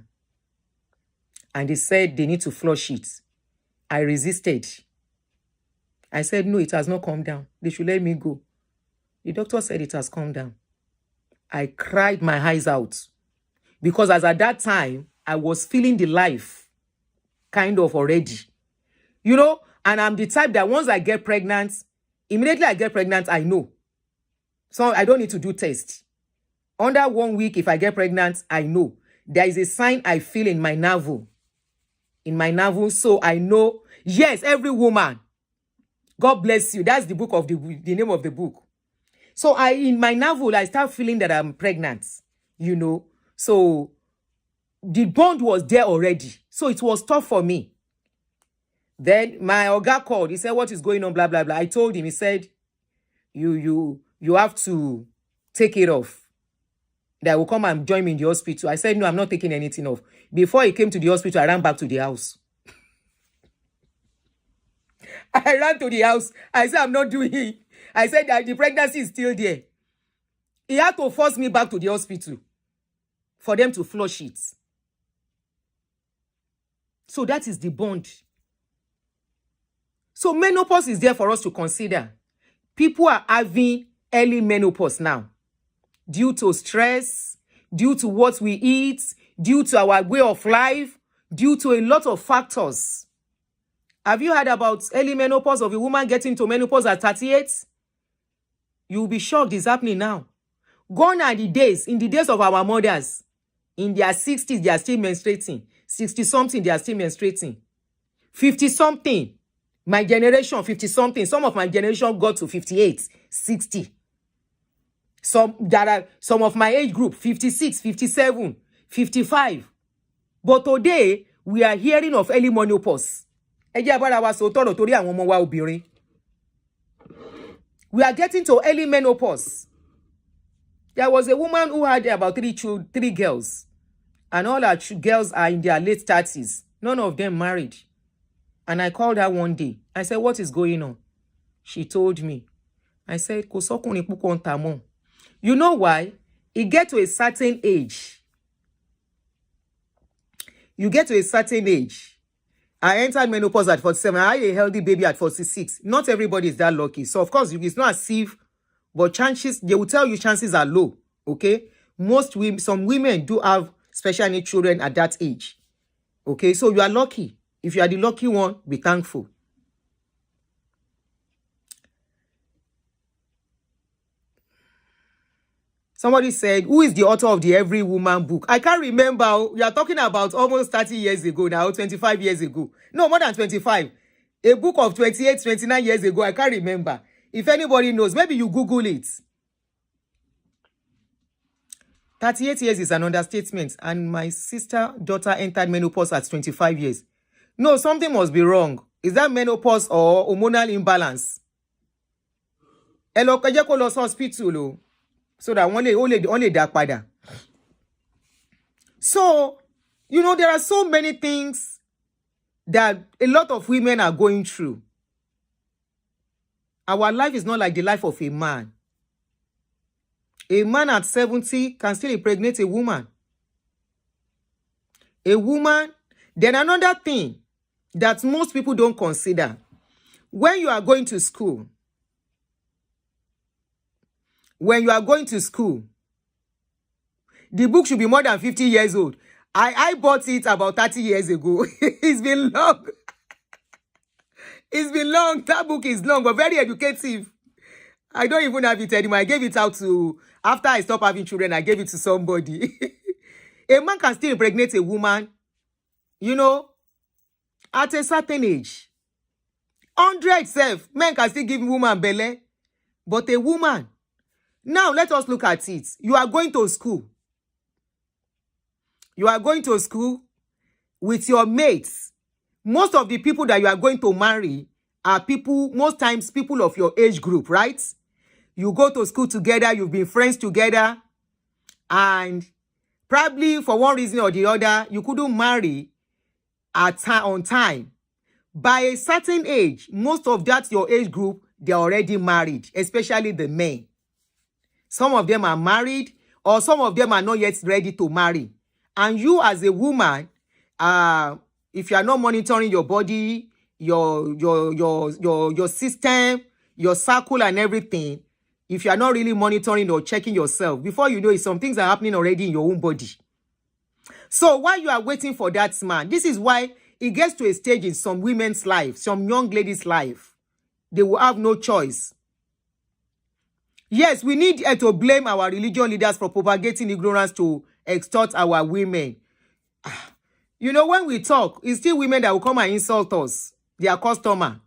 And they said they need to flush it. I resisted. I said, no, it has not come down. They should let me go. The doctor said it has come down. I cried my eyes out. Because as at that time, I was feeling the life kind of already. And I'm the type that once I get pregnant, immediately I get pregnant, I know. So I don't need to do tests. Under 1 week, if I get pregnant, I know. There is a sign I feel in my navel. So I know. Yes, every woman. God bless you. That's the book of the name of the book. So in my navel, I start feeling that I'm pregnant. So the bond was there already. So it was tough for me. Then my oga called. He said, what is going on? Blah, blah, blah. I told him. He said, you have to take it off. That will come and join me in the hospital. I said, no, I'm not taking anything off. Before he came to the hospital, I ran back to the house. I ran to the house. I said, I'm not doing it. I said that the pregnancy is still there. He had to force me back to the hospital for them to flush it. So that is the bond. So menopause is there for us to consider. People are having early menopause now due to stress, due to what we eat, due to our way of life, due to a lot of factors. Have you heard about early menopause of a woman getting to menopause at 38? You'll be shocked it's happening now. Gone are the days, in the days of our mothers, in their 60s, they are still menstruating. 60-something, they are still menstruating. 50-something, my generation, 50-something. Some of my generation got to 58, 60. Some of my age group, 56, 57, 55. But today, we are hearing of early menopause. We are getting to early menopause. There was a woman who had about 3 girls. And all her girls are in their late 30s. None of them married. And I called her one day. I said, what is going on? She told me. I said, you know why? You get to a certain age. I entered menopause at 47. I had a healthy baby at 46. Not everybody is that lucky. So, of course, it's not as if, but chances, they will tell you chances are low. Okay? Some women do have special need children at that age. Okay? So, you are lucky. If you are the lucky one, be thankful. Somebody said, who is the author of the Every Woman book? I can't remember. You are talking about almost 30 years ago now, 25 years ago. No, more than 25. A book of 28, 29 years ago. I can't remember. If anybody knows, maybe you Google it. 38 years is an understatement. And my daughter entered menopause at 25 years. No, something must be wrong. Is that menopause or hormonal imbalance? Hello, hospital. So that only that pada. So, there are so many things that a lot of women are going through. Our life is not like the life of a man. A man at 70 can still impregnate a woman. A woman. Then another thing that most people don't consider. When you are going to school, the book should be more than 50 years old. I bought it about 30 years ago. It's been long. It's been long. That book is long, but very educative. I don't even have it anymore. I gave it out to, after I stopped having children, I gave it to somebody. A man can still impregnate a woman, you know, at a certain age. 100 self, men can still give woman belly. But a woman, now let us look at it. You are going to school. You are going to school with your mates. Most of the people that you are going to marry are people, most times people of your age group, right? You go to school together, you've been friends together, and probably for one reason or the other, you couldn't marry on time. By a certain age, most of that your age group, they're already married, especially the men. Some of them are married, or some of them are not yet ready to marry. And you as a woman, if you are not monitoring your body, your system, your circle and everything, if you are not really monitoring or checking yourself, before you know it, some things are happening already in your own body. So while you are waiting for that man, this is why it gets to a stage in some women's life, some young ladies' life, they will have no choice. Yes, we need to blame our religious leaders for propagating ignorance to extort our women. You know, when we talk, it's still women that will come and insult us, their customer.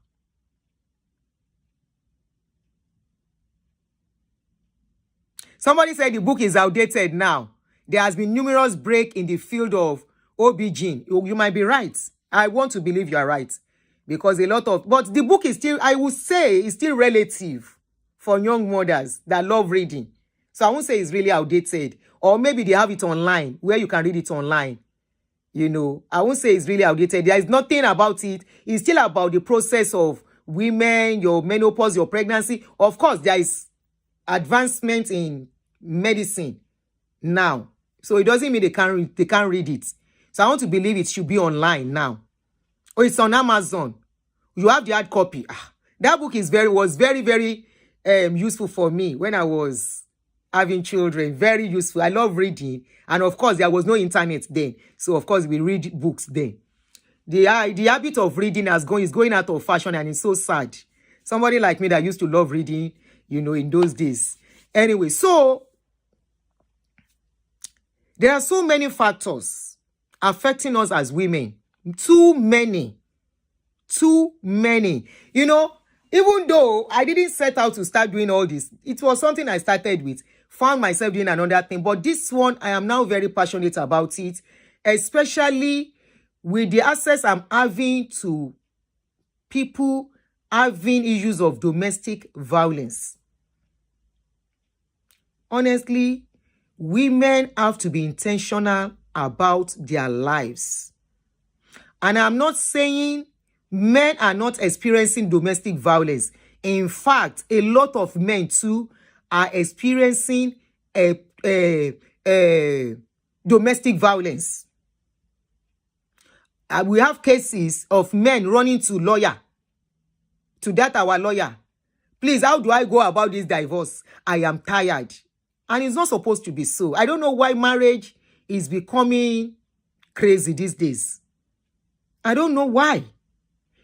Somebody said the book is outdated now. There has been numerous break in the field of OB-GYN. You might be right. I want to believe you are right. Because a lot of... But the book is still, I would say, is still relative for young mothers that love reading. So I won't say it's really outdated. Or maybe they have it online, where you can read it online. You know, I won't say it's really outdated. There is nothing about it. It's still about the process of women, your menopause, your pregnancy. Of course, there is advancement in medicine now. So it doesn't mean they can't read it. So I want to believe it should be online now. Or it's on Amazon. You have the hard copy. That book was very useful for me when I was having children. Very useful. I love reading. And of course, there was no internet then. So of course, we read books then. The habit of reading is going out of fashion, and it's so sad. Somebody like me that used to love reading, you know, in those days. Anyway, so there are so many factors affecting us as women. Too many. You know, even though I didn't set out to start doing all this, it was something I started with, found myself doing another thing. But this one, I am now very passionate about it, especially with the access I'm having to people having issues of domestic violence. Honestly, women have to be intentional about their lives. And I'm not saying men are not experiencing domestic violence. In fact, a lot of men too are experiencing domestic violence. We have cases of men running to lawyer, to that our lawyer. Please, how do I go about this divorce? I am tired. And it's not supposed to be so. I don't know why marriage is becoming crazy these days. I don't know why.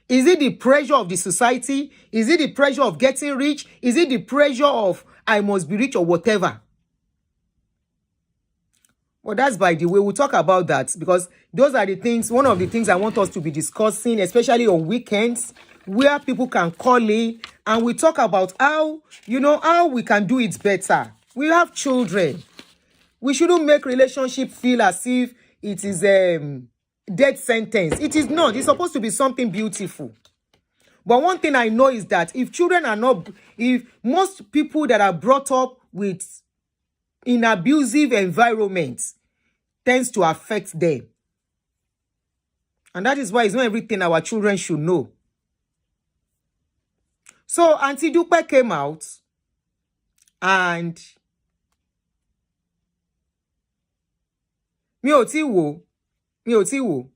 Is it the pressure of the society? Is it the pressure of getting rich? Is it the pressure of I must be rich or whatever? Well, that's by the way. We'll talk about that because those are the things, one of the things I want us to be discussing, especially on weekends, where people can call in and we talk about how, you know, how we can do it better. We have children. We shouldn't make relationship feel as if it is death sentence. It is not. It's supposed to be something beautiful. But one thing I know is that if children are not, if most people that are brought up with in abusive environments tends to affect them. And that is why it's not everything our children should know. So Aunti Dupe came out and Mi ò tí wò. Mi ò tí wò.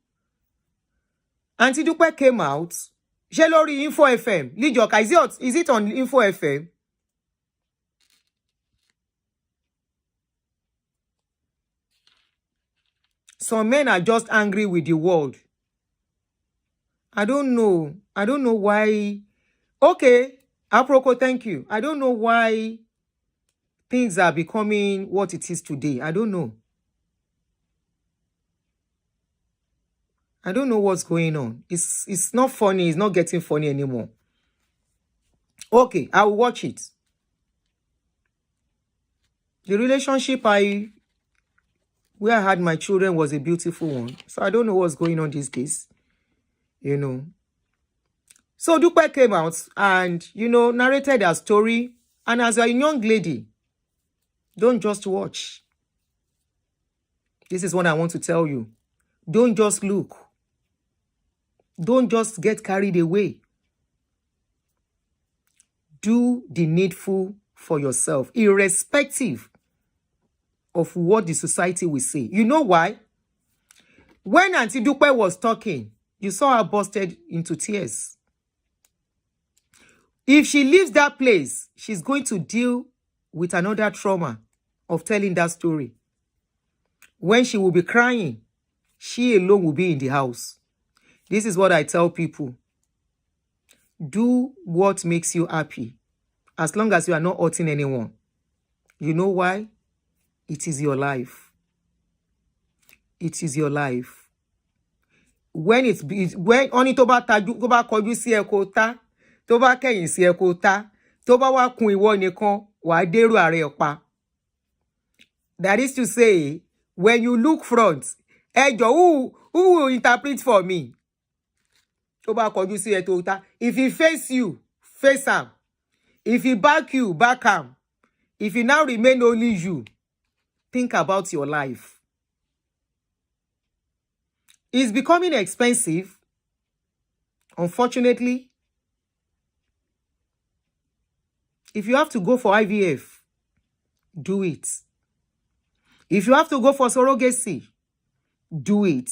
Aunti Dupe came out. Ṣé lórí Info FM. Lijoka, is it on Info FM? Some men are just angry with the world. I don't know. I don't know why. Okay. Aproko, thank you. I don't know why things are becoming what it is today. I don't know. I don't know what's going on. It's not funny. It's not getting funny anymore. Okay, I will watch it. The relationship where I had my children was a beautiful one. So I don't know what's going on these days. You know. So Dupe came out and, you know, narrated her story. And as a young lady, don't just watch. This is what I want to tell you. Don't just look. Don't just get carried away. Do the needful for yourself, irrespective of what the society will say. You know why? When Aunti Dupe was talking, you saw her busted into tears. If she leaves that place, she's going to deal with another trauma of telling that story. When she will be crying, she alone will be in the house. This is what I tell people. Do what makes you happy. As long as you are not hurting anyone. You know why? It is your life. It is your life. When only tó bá kọjú sí ẹ kó tá, tó bá kẹ̀yìn sí ẹ kó tá, tó bá wá kun ìwọ nìkan, wàá dèrò ààrẹ ọ̀pá. That is to say, when you look front, who will interpret for me? Tó bá kọjú sí ẹ tó tá. If he face you, face him. If he back you, back him. If he now remain only you, think about your life. It's becoming expensive. Unfortunately, if you have to go for IVF, do it. If you have to go for surrogacy, do it.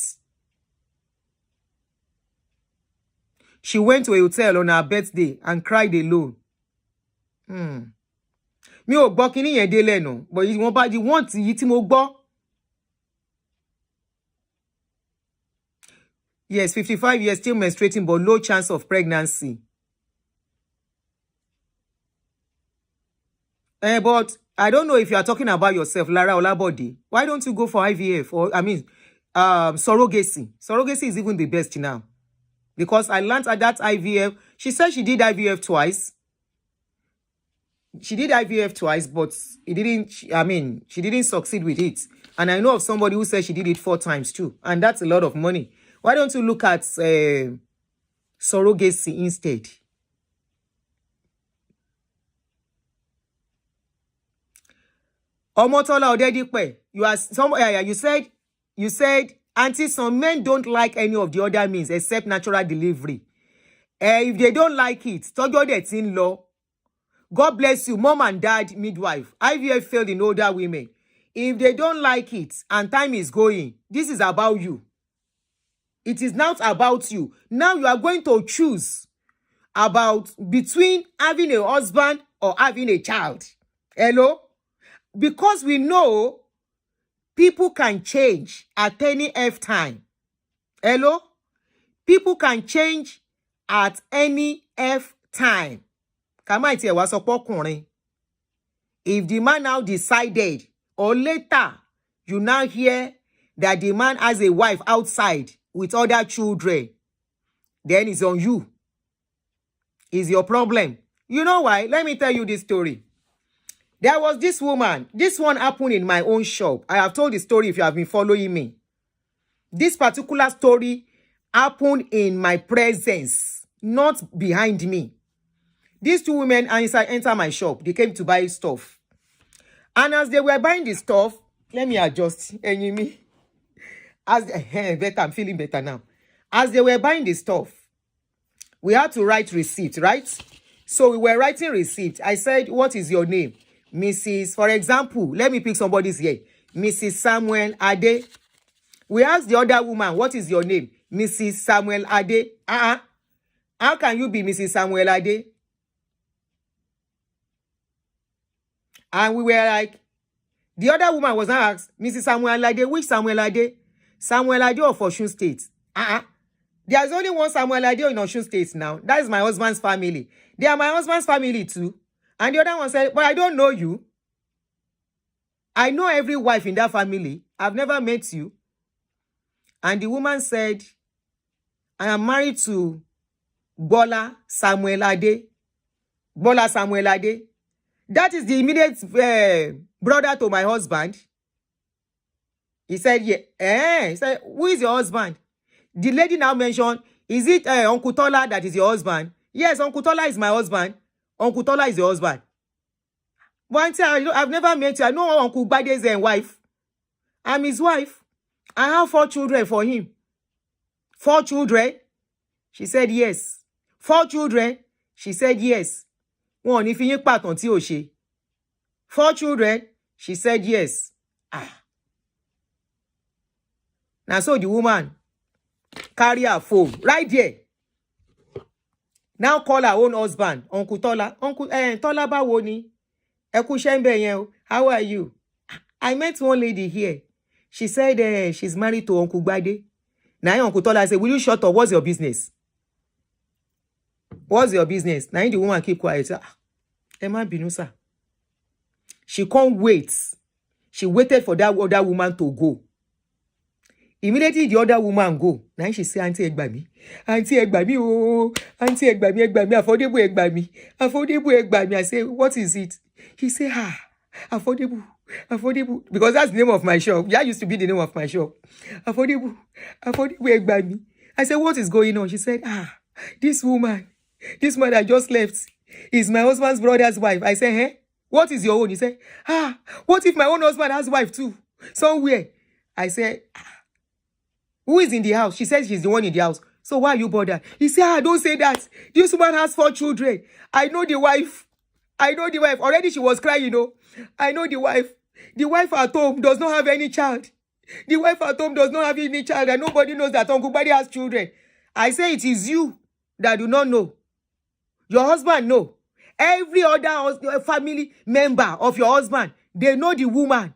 She went to a hotel on her birthday and cried alone. Mi ò gbọ́ kíní yẹn dé lẹ́nu, but wọ́n bá di wọ́n tí yìí tí mo gbọ́. Yes, 55 years, still menstruating, but low chance of pregnancy. But I don't know if you are talking about yourself, Lara Olabode. Why don't you go for IVF or, surrogacy? Surrogacy is even the best now. Because I learned at that IVF. She said she did IVF twice. She did IVF twice, but she didn't succeed with it. And I know of somebody who said she did it 4 times too. And that's a lot of money. Why don't you look at surrogacy instead? Omotola Odedipe, you said, Auntie, some men don't like any of the other means except natural delivery. If they don't like it, tojo that's in law. God bless you, mom and dad, midwife. IVF failed in older women. If they don't like it and time is going, this is about you. It is not about you. Now you are going to choose between having a husband or having a child. Hello? Because we know people can change at any F time. Hello? People can change at any F time. If the man now decided, or later, you now hear that the man has a wife outside with other children, then it's on you. It's your problem. You know why? Let me tell you this story. There was this woman. This one happened in my own shop. I have told the story if you have been following me. This particular story happened in my presence, not behind me. These 2 women enter my shop. They came to buy stuff. And as they were buying the stuff, let me adjust. I'm feeling better now. As they were buying the stuff, we had to write receipt, right? So we were writing receipt. I said, what is your name? Mrs. For example, let me pick somebody's here. Mrs. Samuel Ade. We asked the other woman, what is your name? Mrs. Samuel Ade. How can you be Mrs. Samuel Ade? And we were like, the other woman was not asked, Mrs. Samuel Ade, which Samuel Ade? Samuel Ade of Osun State. There's only one Samuel Ade in Osun State now. That is my husband's family. They are my husband's family too. And the other one said, but I don't know you. I know every wife in that family. I've never met you. And the woman said, I am married to Bola Samuel Ade. Bola Samuel Ade. That is the immediate brother to my husband. He said, yeah. He said, who is your husband? The lady now mentioned, is it Uncle Tola that is your husband? Yes, Uncle Tola is my husband. Uncle Tola is your husband. But I've never met you. I know Uncle Bade's wife. I'm his wife. I have 4 children for him. 4 children? She said yes. 4 children? She said yes. One, if you part on Aunti 4 children? She said yes. Now so the woman carry her phone right there. Now call her own husband, Uncle Tola. Uncle Tola báwo ni? Ẹ kú iṣẹ́ ńbẹ̀ yẹn o. How are you? I met one lady here. She said she's married to Uncle Bade. Now Uncle Tola said, will you shut up? What's your business? What's your business? Now the woman keep quiet. Emma Binusa. She can't wait. She waited for that other woman to go. Immediately the other woman go. Now she say, Aunti Egbami. Aunti Egbami, oh. Aunti Egbami, affordable Egbami. Affordable Egbami. I say, what is it? He say, affordable. Because that's the name of my shop. That used to be the name of my shop. Affordable Egbami. I said, what is going on? She said, this woman that just left is my husband's brother's wife. I said, what is your own? He said, what if my own husband has wife too? Somewhere. I said, who is in the house? She says she's the one in the house. So why are you bothered? He said, don't say that. This woman has 4 children. I know the wife. Already she was crying, I know the wife. The wife at home does not have any child. And nobody knows that Uncle Badi has children. I say it is you that do not know. Your husband know. Every other family member of your husband, they know the woman.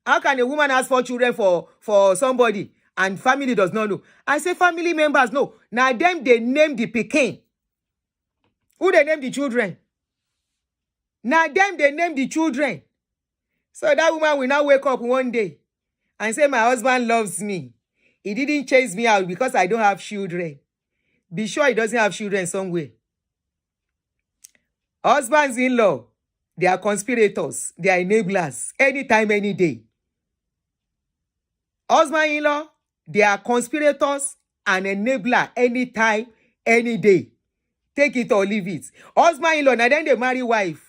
How can a woman ask 4 children for somebody and family does not know? I say family members know. Now them, they name the pikin. Who they name the children? Now them, they name the children. So that woman will now wake up one day and say, my husband loves me. He didn't chase me out because I don't have children. Be sure he doesn't have children somewhere. Husbands-in-law, they are conspirators. They are enablers. Anytime, any day. Husband-in-law, they are conspirators and enabler anytime, any day. Take it or leave it. Husband-in-law, now then they marry wife.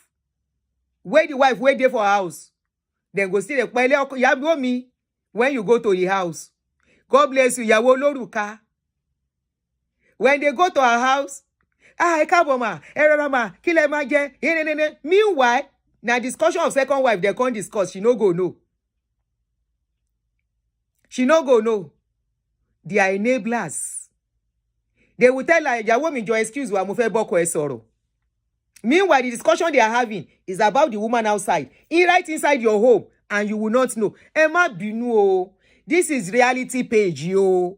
Where the wife wait there for house. Then go see the me when you go to the house. God bless you. Yawo loruka. When they go to her house, meanwhile, now discussion of second wife, they can't discuss. She no go no. They are enablers. They will tell her, Yawo mi jo excuse wa mo fe boko e soro. Meanwhile, the discussion they are having is about the woman outside. Right inside your home, and you will not know. Emma Binu, this is reality page, yo.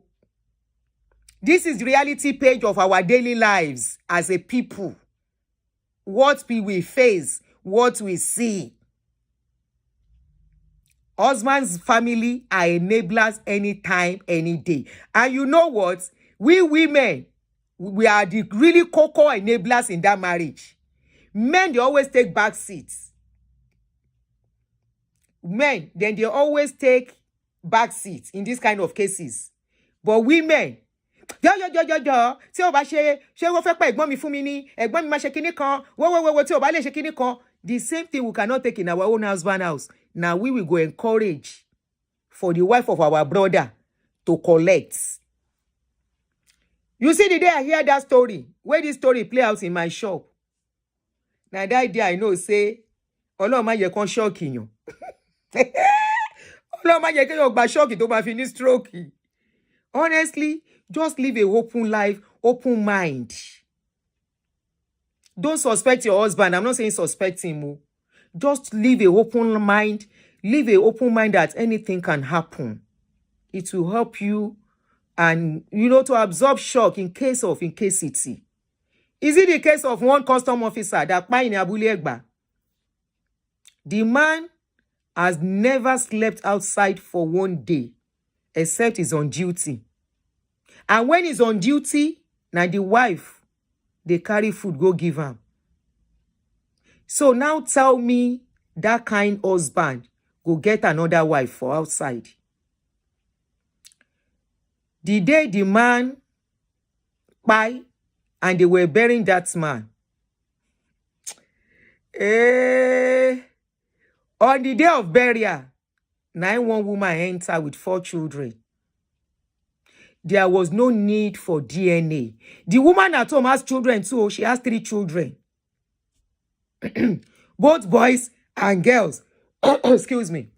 This is reality page of our daily lives as a people. What we face, what we see. Husband's family are enablers anytime, any day. And you know what? We women, we are the really cocoa enablers in that marriage. Men, they always take back seats. Men, then they always take back seats in this kind of cases. But women, tí o bá ṣe wọ́n fẹ́ pa ẹ̀gbọ́n mi fún mi ní ẹ̀gbọ́n mi máa ṣe kinní kan wo tí o bá lè ṣe kinní kan. The same thing we cannot take in our own husband house. Now we will go encourage for the wife of our brother to collect. You see the day I hear that story, where this story play out in my shop. Now that day I know say, Ọlọ́run má jẹ́ kán shock yín. Ọlọ́run má jẹ́ kéèyàn gba ṣọ́ọ̀kì tó máa fi ní stroke. Honestly, just live a open life, open mind. Don't suspect your husband. I'm not saying suspect him. Just live a open mind. Live a open mind that anything can happen. It will help you and, to absorb shock in case of incasity. Is it the case of one custom officer that pa in Abule Egba? The man has never slept outside for one day, except he's on duty. And when he's on duty, now the wife, they carry food, go give him. So now tell me that kind husband go get another wife for outside. The day the man buy and they were burying that man, on the day of burial, one woman entered with 4 children. There was no need for DNA. The woman at home has children too. She has 3 children. Both boys and girls. Excuse me.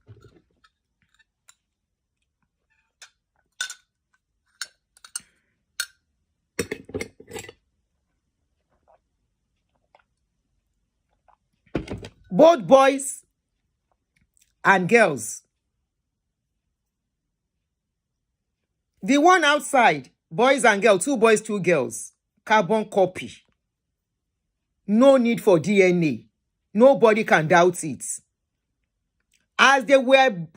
Both boys and girls. The one outside, boys and girls, 2 boys, 2 girls, carbon copy. No need for DNA. Nobody can doubt it. As they were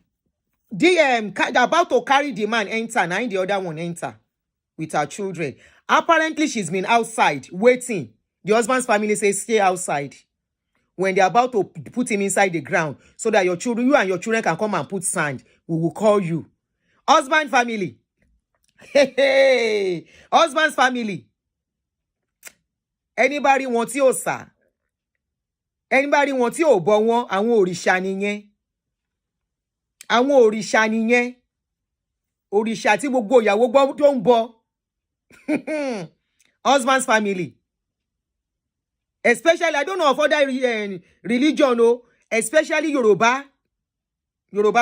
about to carry the man enter, now the other one enter with her children. Apparently, she's been outside waiting. The husband's family says, stay outside. When they're about to put him inside the ground so that you and your children can come and put sand, we will call you. Husband family. Hey, husband's family. Anybody want you, sir? Anybody want you, but one and òrìṣà nìyẹn. Àwọn òrìṣà nìyẹn. Òrìṣà tí gbogbo ìyàwó gbọ́ tó ń bọ. Husband's family. Especially, I don't know of other religion, no, especially Yoruba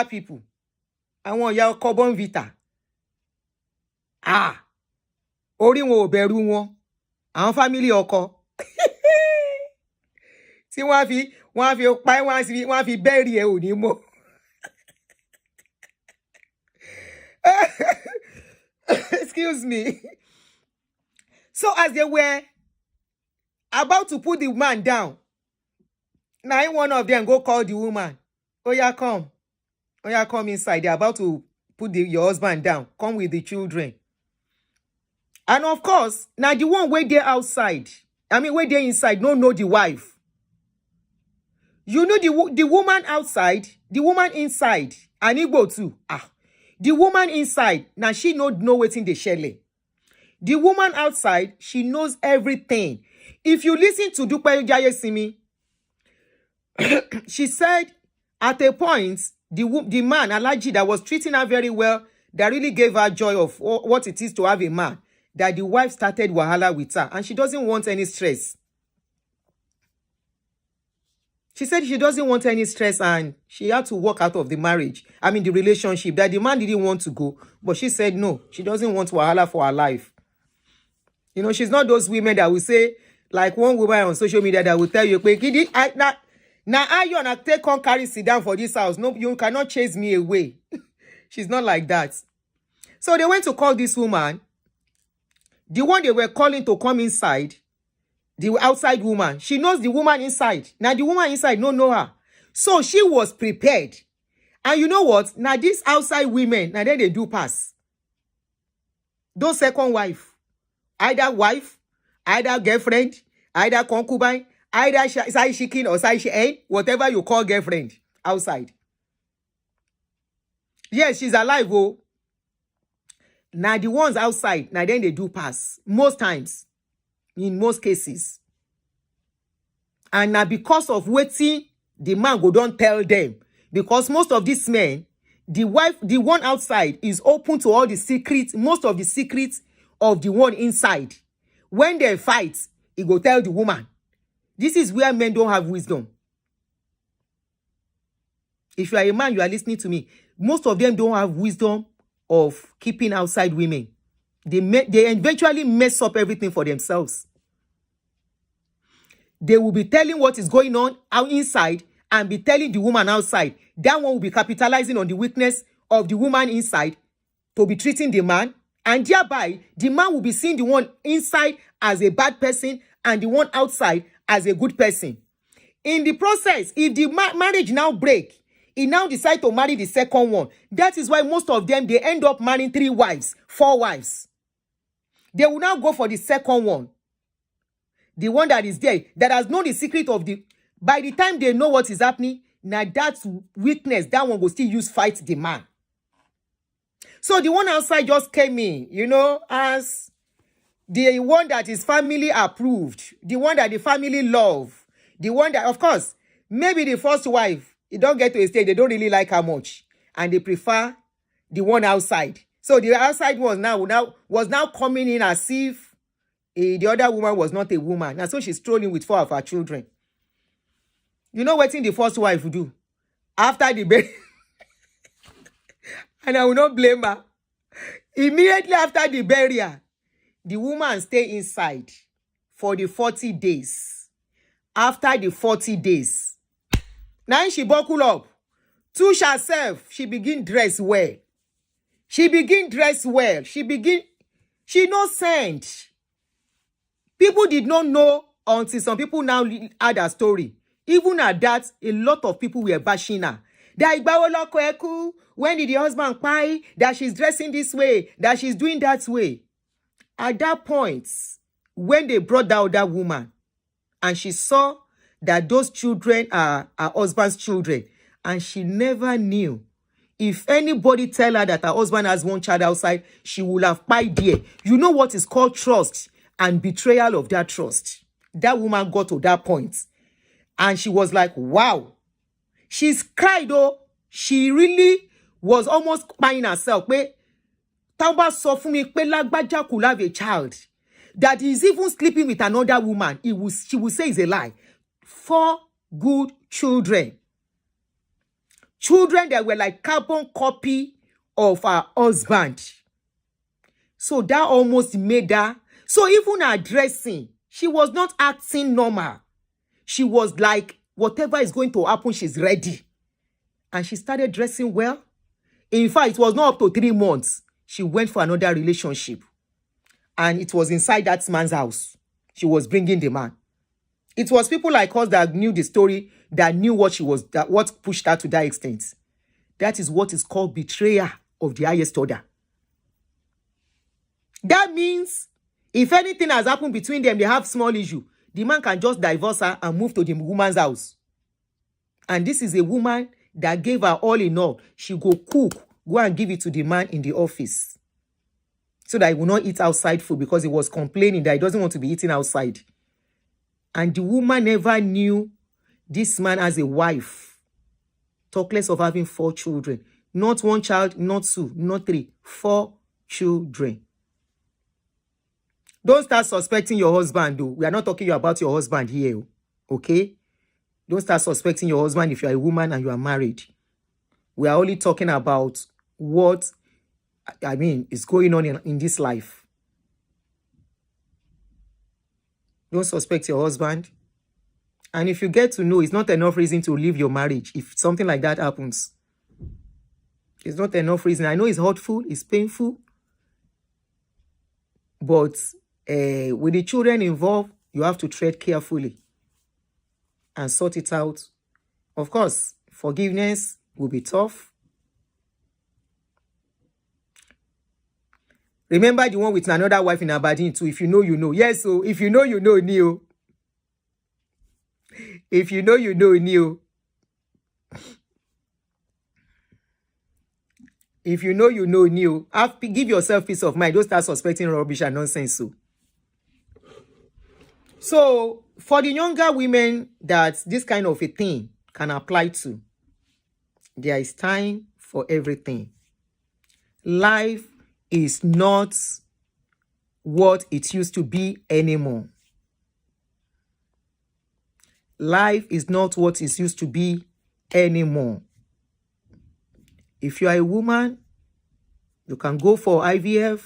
people. Àwọn ìyá ọkọ Bonvita. Orí wọn ò bẹ̀rù wọn. Àwọn family ọkọ. Tí wọ́n fi pa wọ́n fi bury ẹ ò ní mọ̀. Excuse me. So as they were about to put the man down, now one of them go call the woman. Oh yeah, come. Oh yeah, come inside. They're about to put your husband down. Come with the children. And of course, now the one way there outside, way there inside, no know the wife. You know the woman outside, the woman inside, and Igbo too. The woman inside, now she know what's in the shell. The woman outside, she knows everything. If you listen to Dupe Jayesimi, she said at a point, the man, Alaji, that was treating her very well, that really gave her joy of what it is to have a man, that the wife started wahala with her, and she doesn't want any stress. She said she doesn't want any stress, and she had to walk out of the marriage. The relationship, that the man didn't want to go, but she said no, she doesn't want wahala for her life. She's not those women that will say, like one woman on social media that will tell you, now I you and take on carry sit down for this house. No, you cannot chase me away. She's not like that. So they went to call this woman. The one they were calling to come inside, the outside woman, she knows the woman inside. Now the woman inside don't know her. So she was prepared. And you know what? Now these outside women, now then they do pass. Those second wife, either girlfriend, either concubine, either side chicken or side hen, whatever you call girlfriend outside. Yes, she's alive. Oh. Now the ones outside, now then they do pass. Most times. In most cases. And now because of waiting, the man go don't tell them. Because most of these men, the one outside is open to all the secrets, most of the secrets of the one inside. When they fight, he go tell the woman. This is where men don't have wisdom. If you are a man, you are listening to me. most of them don't have wisdom of keeping outside women. They eventually mess up everything for themselves. They will be telling what is going on out inside and be telling the woman outside. That one will be capitalizing on the weakness of the woman inside to be treating the man. And thereby, the man will be seeing the one inside as a bad person and the one outside as a good person. In the process, if the marriage now break, he now decide to marry the second one. That is why most of them, they end up marrying 3 wives, 4 wives. They will now go for the second one. The one that is there, that has known the secret of the... By the time they know what is happening, now that's weakness. That one will still use fight the man. So the one outside just came in, you know, as the one that is family approved, the one that the family love, the one that, of course, maybe the first wife, it don't get to a stage, they don't really like her much, and they prefer the one outside. So the outside was now coming in as if the other woman was not a woman. And so she's strolling with 4 of her children. You know what the first wife would do? After the burial, and I will not blame her. Immediately after the burial, the woman stay inside for the 40 days. After the 40 days, now she buckle up. Touch herself, she begin dress well. She no sent. People did not know until some people now had a story. Even at that, a lot of people were bashing her. When did the husband cry? That she's dressing this way, that she's doing that way. At that point, when they brought down that woman, and she saw that those children are her husband's children, and she never knew. If anybody tell her that her husband has one child outside, she will have cried there. You know what is called trust and betrayal of that trust. That woman got to that point. And she was like, wow. She's cried though. She really was almost crying herself. Tauba sọ fún mi pé lágbájá could have a child that is even sleeping with another woman. She will say it's a lie. 4 good children. Children that were like carbon copy of her husband. So that almost made her. So even her dressing, she was not acting normal. She was like, whatever is going to happen, she's ready. And she started dressing well. In fact, it was not up to 3 months. She went for another relationship. And it was inside that man's house. She was bringing the man. It was people like us that knew the story, that knew what she was, that what pushed her to that extent. That is what is called betrayal of the highest order. That means if anything has happened between them, they have small issue, the man can just divorce her and move to the woman's house. And this is a woman that gave her all in all. She go cook, go and give it to the man in the office. So that he will not eat outside food because he was complaining that he doesn't want to be eating outside. And the woman never knew this man as a wife. Talk less of having 4 children. Not 1 child, not 2, not 3, 4 children. Don't start suspecting your husband, though. We are not talking about your husband here, okay? Don't start suspecting your husband if you are a woman and you are married. We are only talking about what, is going on in this life. Don't suspect your husband. And if you get to know, it's not enough reason to leave your marriage. If something like that happens, it's not enough reason. I know it's hurtful, it's painful. But with the children involved, you have to tread carefully and sort it out. Of course, forgiveness will be tough. Remember the one with another wife in Aberdeen too. If you know, you know. Yes, so if you know, you know, Neo. If you know, you know, Neo. If you know, you know, Neo. Give yourself peace of mind. Don't start suspecting rubbish and nonsense. So, for the younger women that this kind of a thing can apply to, there is time for everything. Life is not what it used to be anymore. Life is not what it used to be anymore. If you are a woman, you can go for IVF,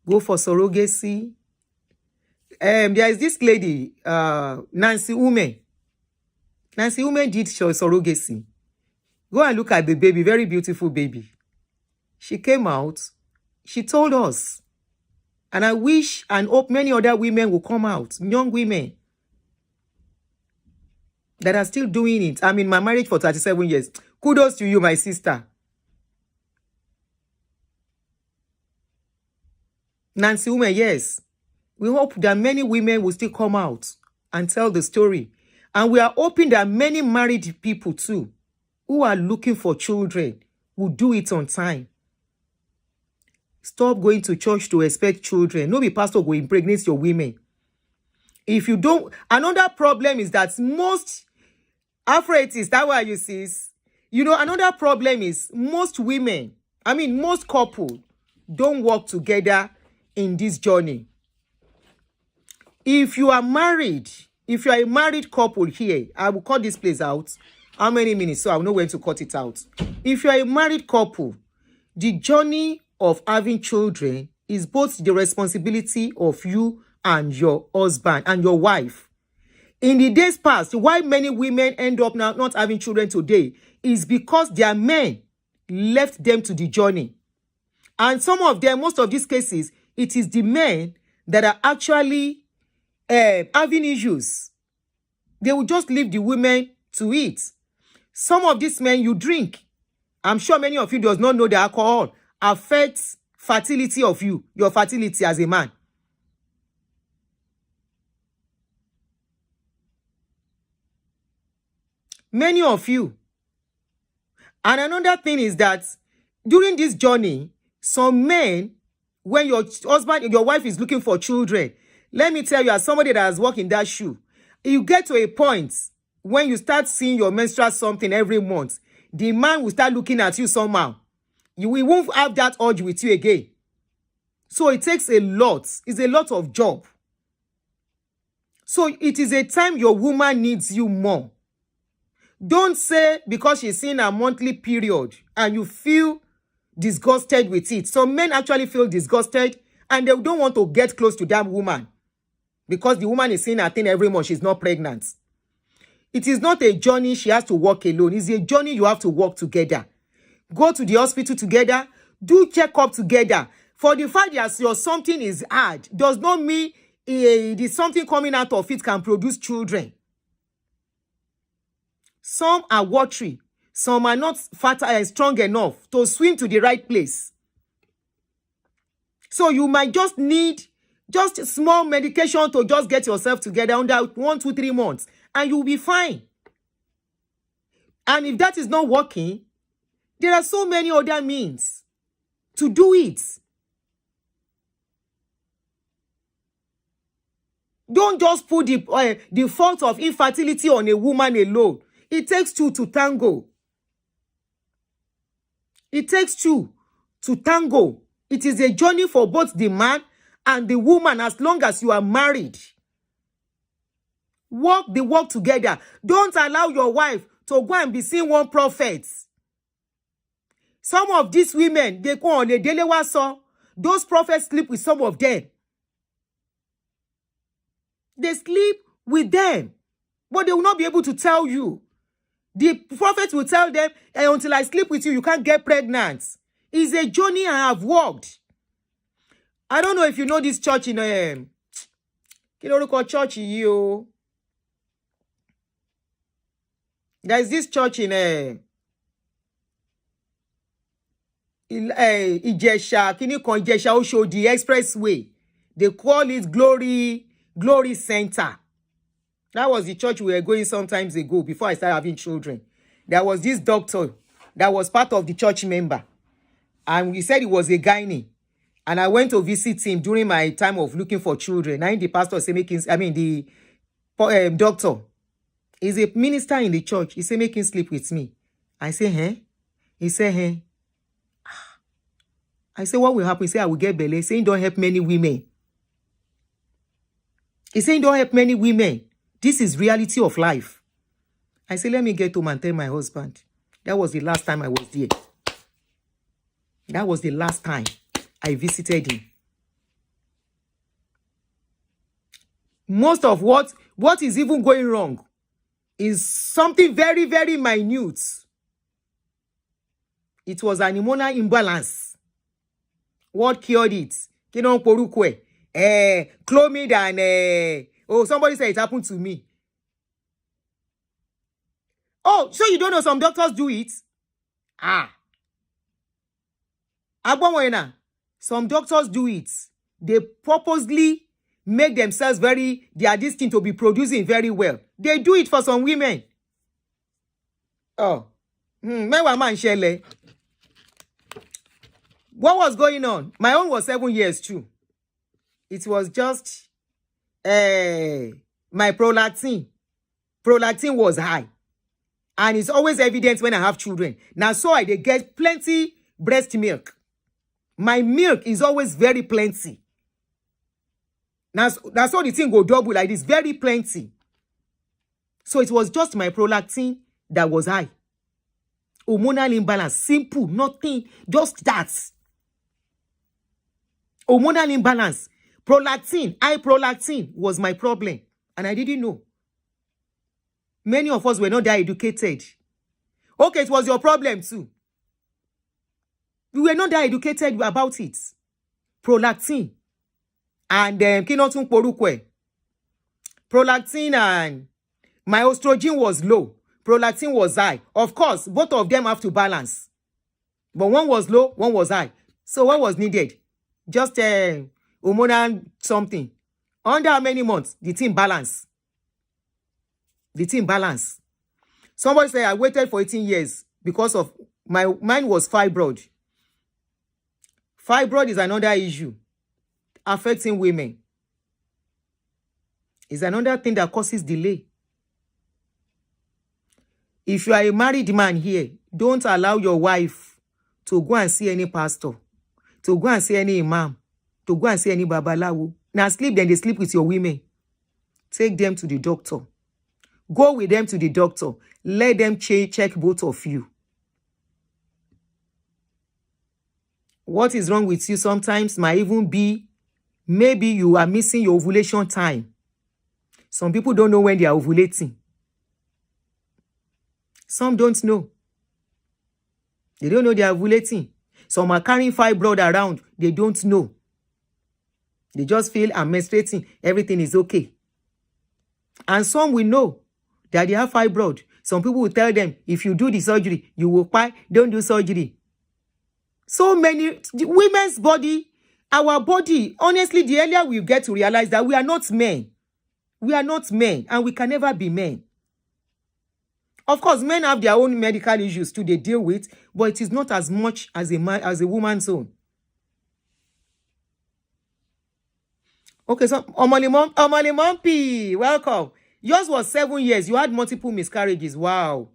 go for surrogacy. There is this lady, Nancy Ume. Nancy Ume did surrogacy. Go and look at the baby, very beautiful baby. She came out, she told us. And I wish and hope many other women will come out, young women that are still doing it. I'm in my marriage for 37 years. Kudos to you, my sister. Nancy Ume, yes. We hope that many women will still come out and tell the story. And we are hoping that many married people too, who are looking for children, will do it on time. Stop going to church to expect children. No be pastor go impregnate your women. If you don't, another problem is that most Afraites, that's why you see, another problem is most women, most couples don't work together in this journey. If you are married, if you are a married couple here, I will cut this place out. How many minutes? So I will know when to cut it out. If you are a married couple, the journey of having children is both the responsibility of you and your husband and your wife. In the days past, why many women end up now not having children today is because their men left them to the journey. And some of them, most of these cases, it is the men that are actually having issues. They will just leave the women to it. Some of these men, you drink. I'm sure many of you does not know that alcohol affects fertility of you, your fertility as a man. Many of you. And another thing is that during this journey, some men, when your husband, your wife is looking for children, let me tell you, as somebody that has walked in that shoe, you get to a point when you start seeing your menstrual something every month, the man will start looking at you somehow. You won't have that urge with you again. So it takes a lot. It's a lot of job. So it is a time your woman needs you more. Don't say because she's in a monthly period and you feel disgusted with it. Some men actually feel disgusted and they don't want to get close to that woman because the woman is seeing her thing every month. She's not pregnant. It is not a journey she has to walk alone. It's a journey you have to walk together. Go to the hospital together. Do check-up together. For the fact that your something is hard does not mean the something coming out of it can produce children. Some are watery. Some are not fertile and strong enough to swim to the right place. So you might just need just small medication to just get yourself together under 1, 2, 3 months. And you'll be fine. And if that is not working, there are so many other means to do it. Don't just put the fault of infertility on a woman alone. It takes two to tango. It takes two to tango. It is a journey for both the man and the woman as long as you are married. Walk the walk together. Don't allow your wife to go and be seeing one prophet. Some of these women, they go on the daily waso. Those prophets sleep with some of them. They sleep with them. But they will not be able to tell you. The prophet will tell them, until I sleep with you, you can't get pregnant. It's a journey I have walked. I don't know if you know this church in church you. There is this church in Ijesha, Ijesha Osho, the expressway. They call it Glory Center. That was the church we were going sometimes ago before I started having children. There was this doctor that was part of the church member. And he said he was a gynae. And I went to visit him during my time of looking for children. And the pastor said, the doctor is a minister in the church. He said, make him sleep with me. I said, huh? He said, huh? I said, what will happen? He said, I will get belly. He said, don't help many women. He said, don't help many women. This is reality of life. I said, let me get home and tell my husband. That was the last time I was there. That was the last time I visited him. Most of what is even going wrong is something very, very minute. It was an hormonal imbalance. What cured it? Clomid and somebody said it happened to me. Oh, so you don't know some doctors do it? Some doctors do it. They purposely make themselves their destined to be producing very well. They do it for some women. Oh. What was going on? My own was 7 years too. It was just my prolactin. Prolactin was high. And it's always evident when I have children. Now, so they get plenty breast milk. My milk is always very plenty. Now, that's how the thing go double like this. Very plenty. So it was just my prolactin that was high. Hormonal imbalance. Simple. Nothing. Just that. Hormonal imbalance. Prolactin. High prolactin was my problem. And I didn't know. Many of us were not that educated. Okay, it was your problem too. We were not that educated about it. Prolactin. And kinotun porukwe. Prolactin and my estrogen was low. Prolactin was high. Of course, both of them have to balance. But one was low, one was high. So what was needed? Just hormonal something. Under how many months? The thing balance. The thing balance. Somebody said I waited for 18 years because of mine was fibroid. Fibroid is another issue affecting women. It's another thing that causes delay. If you are a married man here, don't allow your wife to go and see any pastor, to go and see any imam, to go and see any babalawo. Now sleep, then they sleep with your women. Take them to the doctor. Go with them to the doctor. Let them check both of you. What is wrong with you sometimes might even be maybe you are missing your ovulation time. Some people don't know when they are ovulating. Some don't know. They don't know they are ovulating. Some are carrying fibroid around. They don't know. They just feel I'm menstruating. Everything is okay. And some will know that they have fibroid. Some people will tell them, if you do the surgery, you will cry. Don't do surgery. So many, women's body, our body, honestly, the earlier we get to realize that we are not men. We are not men, and we can never be men. Of course, men have their own medical issues too they deal with, but it is not as much as a man, as a woman's own. Okay, so Omali welcome. Yours was 7 years. You had multiple miscarriages. Wow.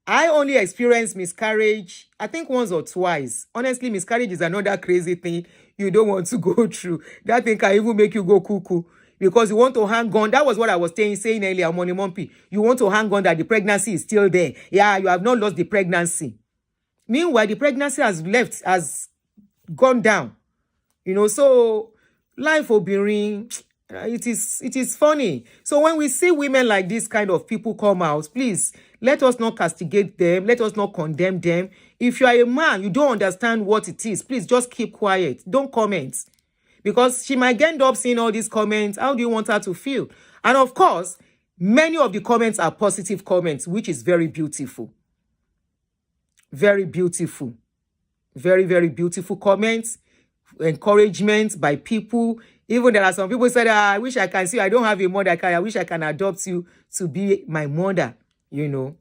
I only experienced miscarriage, I think once or twice. Honestly, miscarriage is another crazy thing you don't want to go through. That thing can even make you go cuckoo. Because you want to hang on. That was what I was saying earlier, Omali. You want to hang on that the pregnancy is still there. Yeah, you have not lost the pregnancy. Meanwhile, the pregnancy has gone down. You know, so life will be ring. It is funny. So when we see women like this kind of people come out, please, let us not castigate them. Let us not condemn them. If you are a man, you don't understand what it is, please just keep quiet. Don't comment. Because she might end up seeing all these comments. How do you want her to feel? And of course, many of the comments are positive comments, which is very beautiful. Very beautiful. Very, very beautiful comments. Encouragement by people. Even there are some people said, I wish I can see you. I don't have a mother. I wish I can adopt you to be my mother, you know.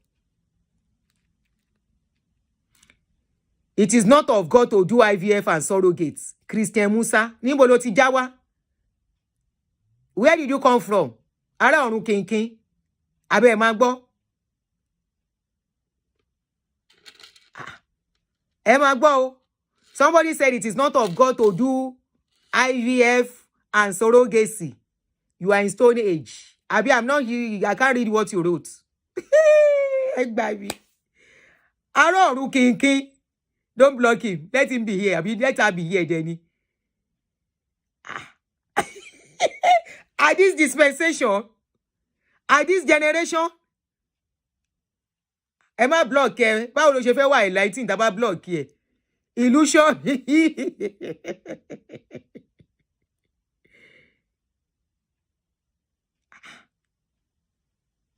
It is not of God to do IVF and surrogates. Christian Musa, níbo ló ti já wá? Where did you come from? Ará ọ̀run kínkín. Abẹ́ máa gbọ́. Ẹ máa gbọ́ o. Somebody said it is not of God to do IVF and surrogacy. You are in Stone Age. Abi, I'm not here. I can't read what you wrote. Ará ọ̀run kínkín. Don't block him. Let him be here. I mean, let her be here, Denny. At this dispensation, at this generation, am I block here? Báwo ló ṣe fẹ́ wà enlightened tá bá block here? Illusion.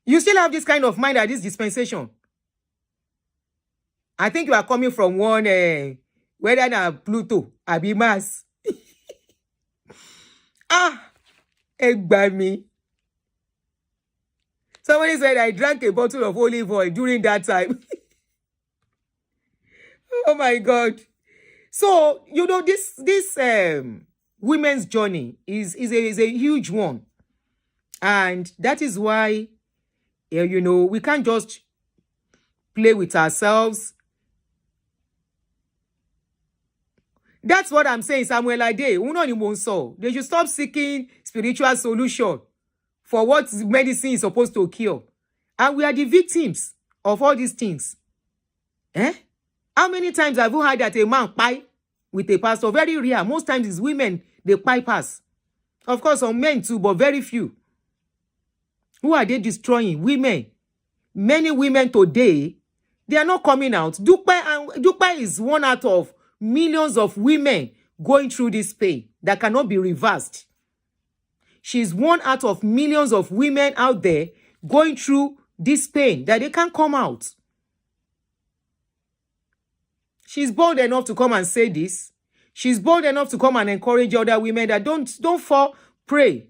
You still have this kind of mind at this dispensation. I think you are coming from one, whether na Pluto, abi Mars. Egba me. Somebody said I drank a bottle of olive oil during that time. Oh my God. So, you know, this women's journey is a huge one. And that is why, you know, we can't just play with ourselves. That's what I'm saying, Samuel Ade. They should stop seeking spiritual solution for what medicine is supposed to cure. And we are the victims of all these things. How many times have you heard that a man pie with a pastor? Very rare. Most times it's women, they pie pass. Of course, some men too, but very few. Who are they destroying? Women. Many women today, they are not coming out. Dupe is one out of millions of women going through this pain that cannot be reversed. She's one out of millions of women out there going through this pain that they can't come out. She's bold enough to come and say this. She's bold enough to come and encourage other women that don't fall prey.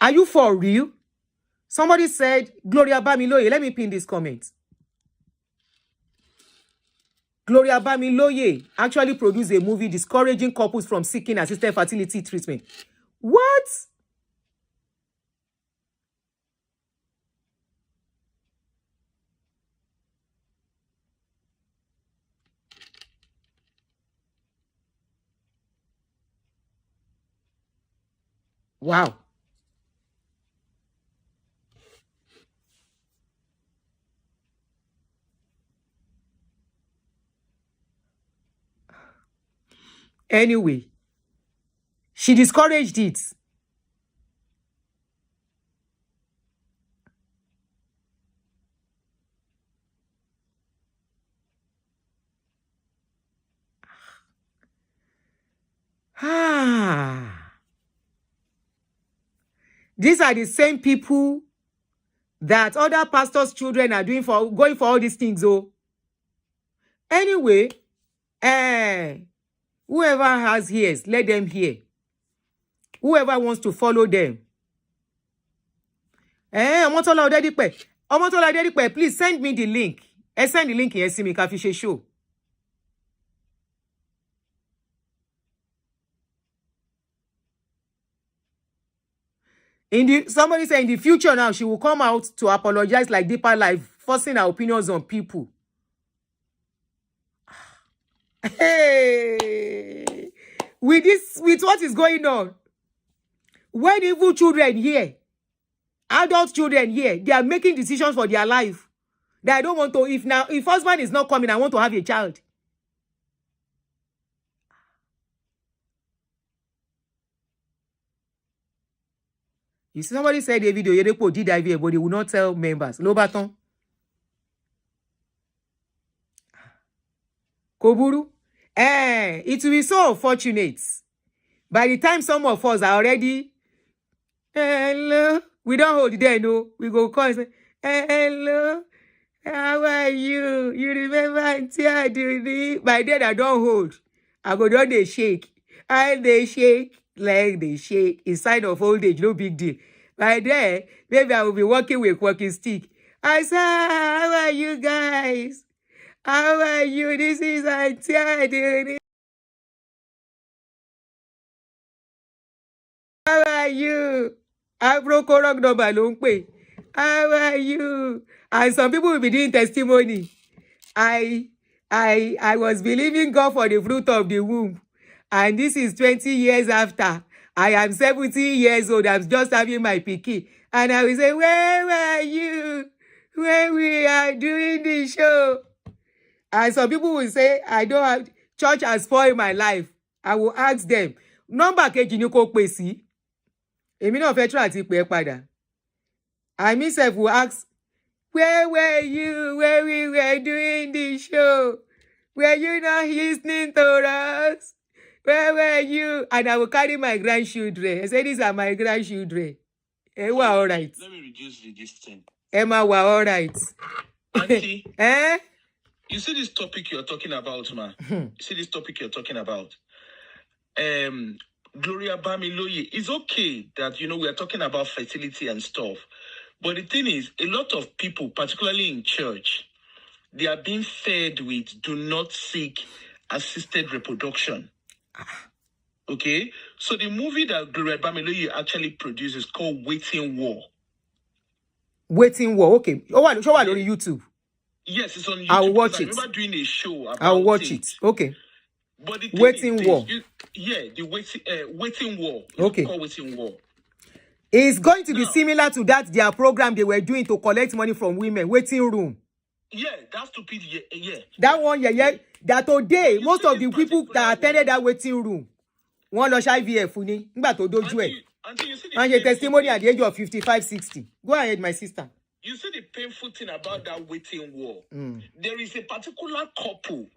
Are you for real? Somebody said, Gloria Bamiloye. Let me pin this comment. Gloria Bamiloye actually produced a movie discouraging couples from seeking assisted fertility treatment. What? Wow. Anyway, she discouraged it. These are the same people that other pastors' children are going for all these things. Oh, anyway, whoever has ears, let them hear. Whoever wants to follow them. Omotola Odedipe, please send me the link. Send the link in Jayesimi Kafishe show. Somebody said in the future now, she will come out to apologize like Deeper Life, forcing her opinions on people. Hey, with what is going on, when evil children here, adult children here, they are making decisions for their life that I don't want to. If husband is not coming, I want to have a child. You see, somebody said the video Yedepo did IVF, but they will not tell members. Lobaton. Koburu. It will be so unfortunate. By the time some of us are already, hello, we don't hold there, no. We go call and say, hello, how are you? You remember Aunti Aduni? By then I don't hold. I go down, they shake. And they shake. Like they shake. It's sign of old age, no big deal. By then, maybe I will be walking with walking stick. I say, how are you guys? How are you? This is Aunti Aduni. How are you? How are you? And some people will be doing testimony. I was believing God for the fruit of the womb. And this is 20 years after. I am 70 years old. I'm just having my pikin. And I will say, where are you? when we are doing the show. And some people will say, I don't have, church has spoiled my life. I will ask them, number kejì ni kò pè sí. Èmi náà fẹ́ try àti pè é padà. I myself will ask, where were you when we were doing the show? Were you not listening to us? Where were you? And I will carry my grandchildren. I say, these are my grandchildren. We're all right. Let me reduce the distance. Emma, we're all right. Auntie, Eh? you see this topic you're talking about, ma? You see this topic you're talking about? Gloria Bamiloye, it's okay that, we are talking about fertility and stuff. But the thing is, a lot of people, particularly in church, they are being fed with do not seek assisted reproduction. Okay? So the movie that Gloria Bamiloye actually produced is called Waiting War. Waiting War, okay. Show on YouTube. Yes, it's on YouTube. I'll watch it. I remember doing a show about I'll watch it. Okay. But the Waiting War. The Waiting War. Okay. It's called Waiting War. It's going to be similar to that their program they were doing to collect money from women. Waiting Room. Yeah, that's stupid. Yeah. That one, yeah. That today, most of the people that attended that Waiting Room, one lost IVF, nígbà tó dojú ẹ̀. Auntie, you see And your testimony at the age of 55, 60. Go ahead, my sister. You see the painful thing about that Waiting War. There is a particular couple.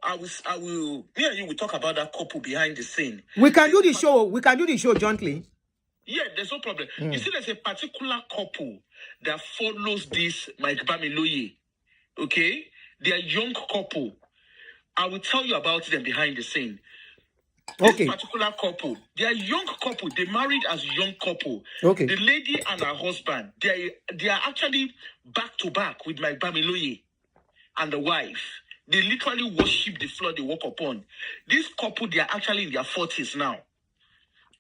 Me and you will talk about that couple behind the scene. We can do the show. We can do the show jointly. Yeah, there's no problem. You see, there's a particular couple that follows this Mike Bamiloye. Okay? They are young couple. I will tell you about them behind the scene. Okay. This particular couple, they are young couple. They married as young couple. Okay. The lady and her husband, they are actually back to back with Mike Bamiloye and the wife. They literally worship the floor they walk upon. This couple, they are actually in their 40s now.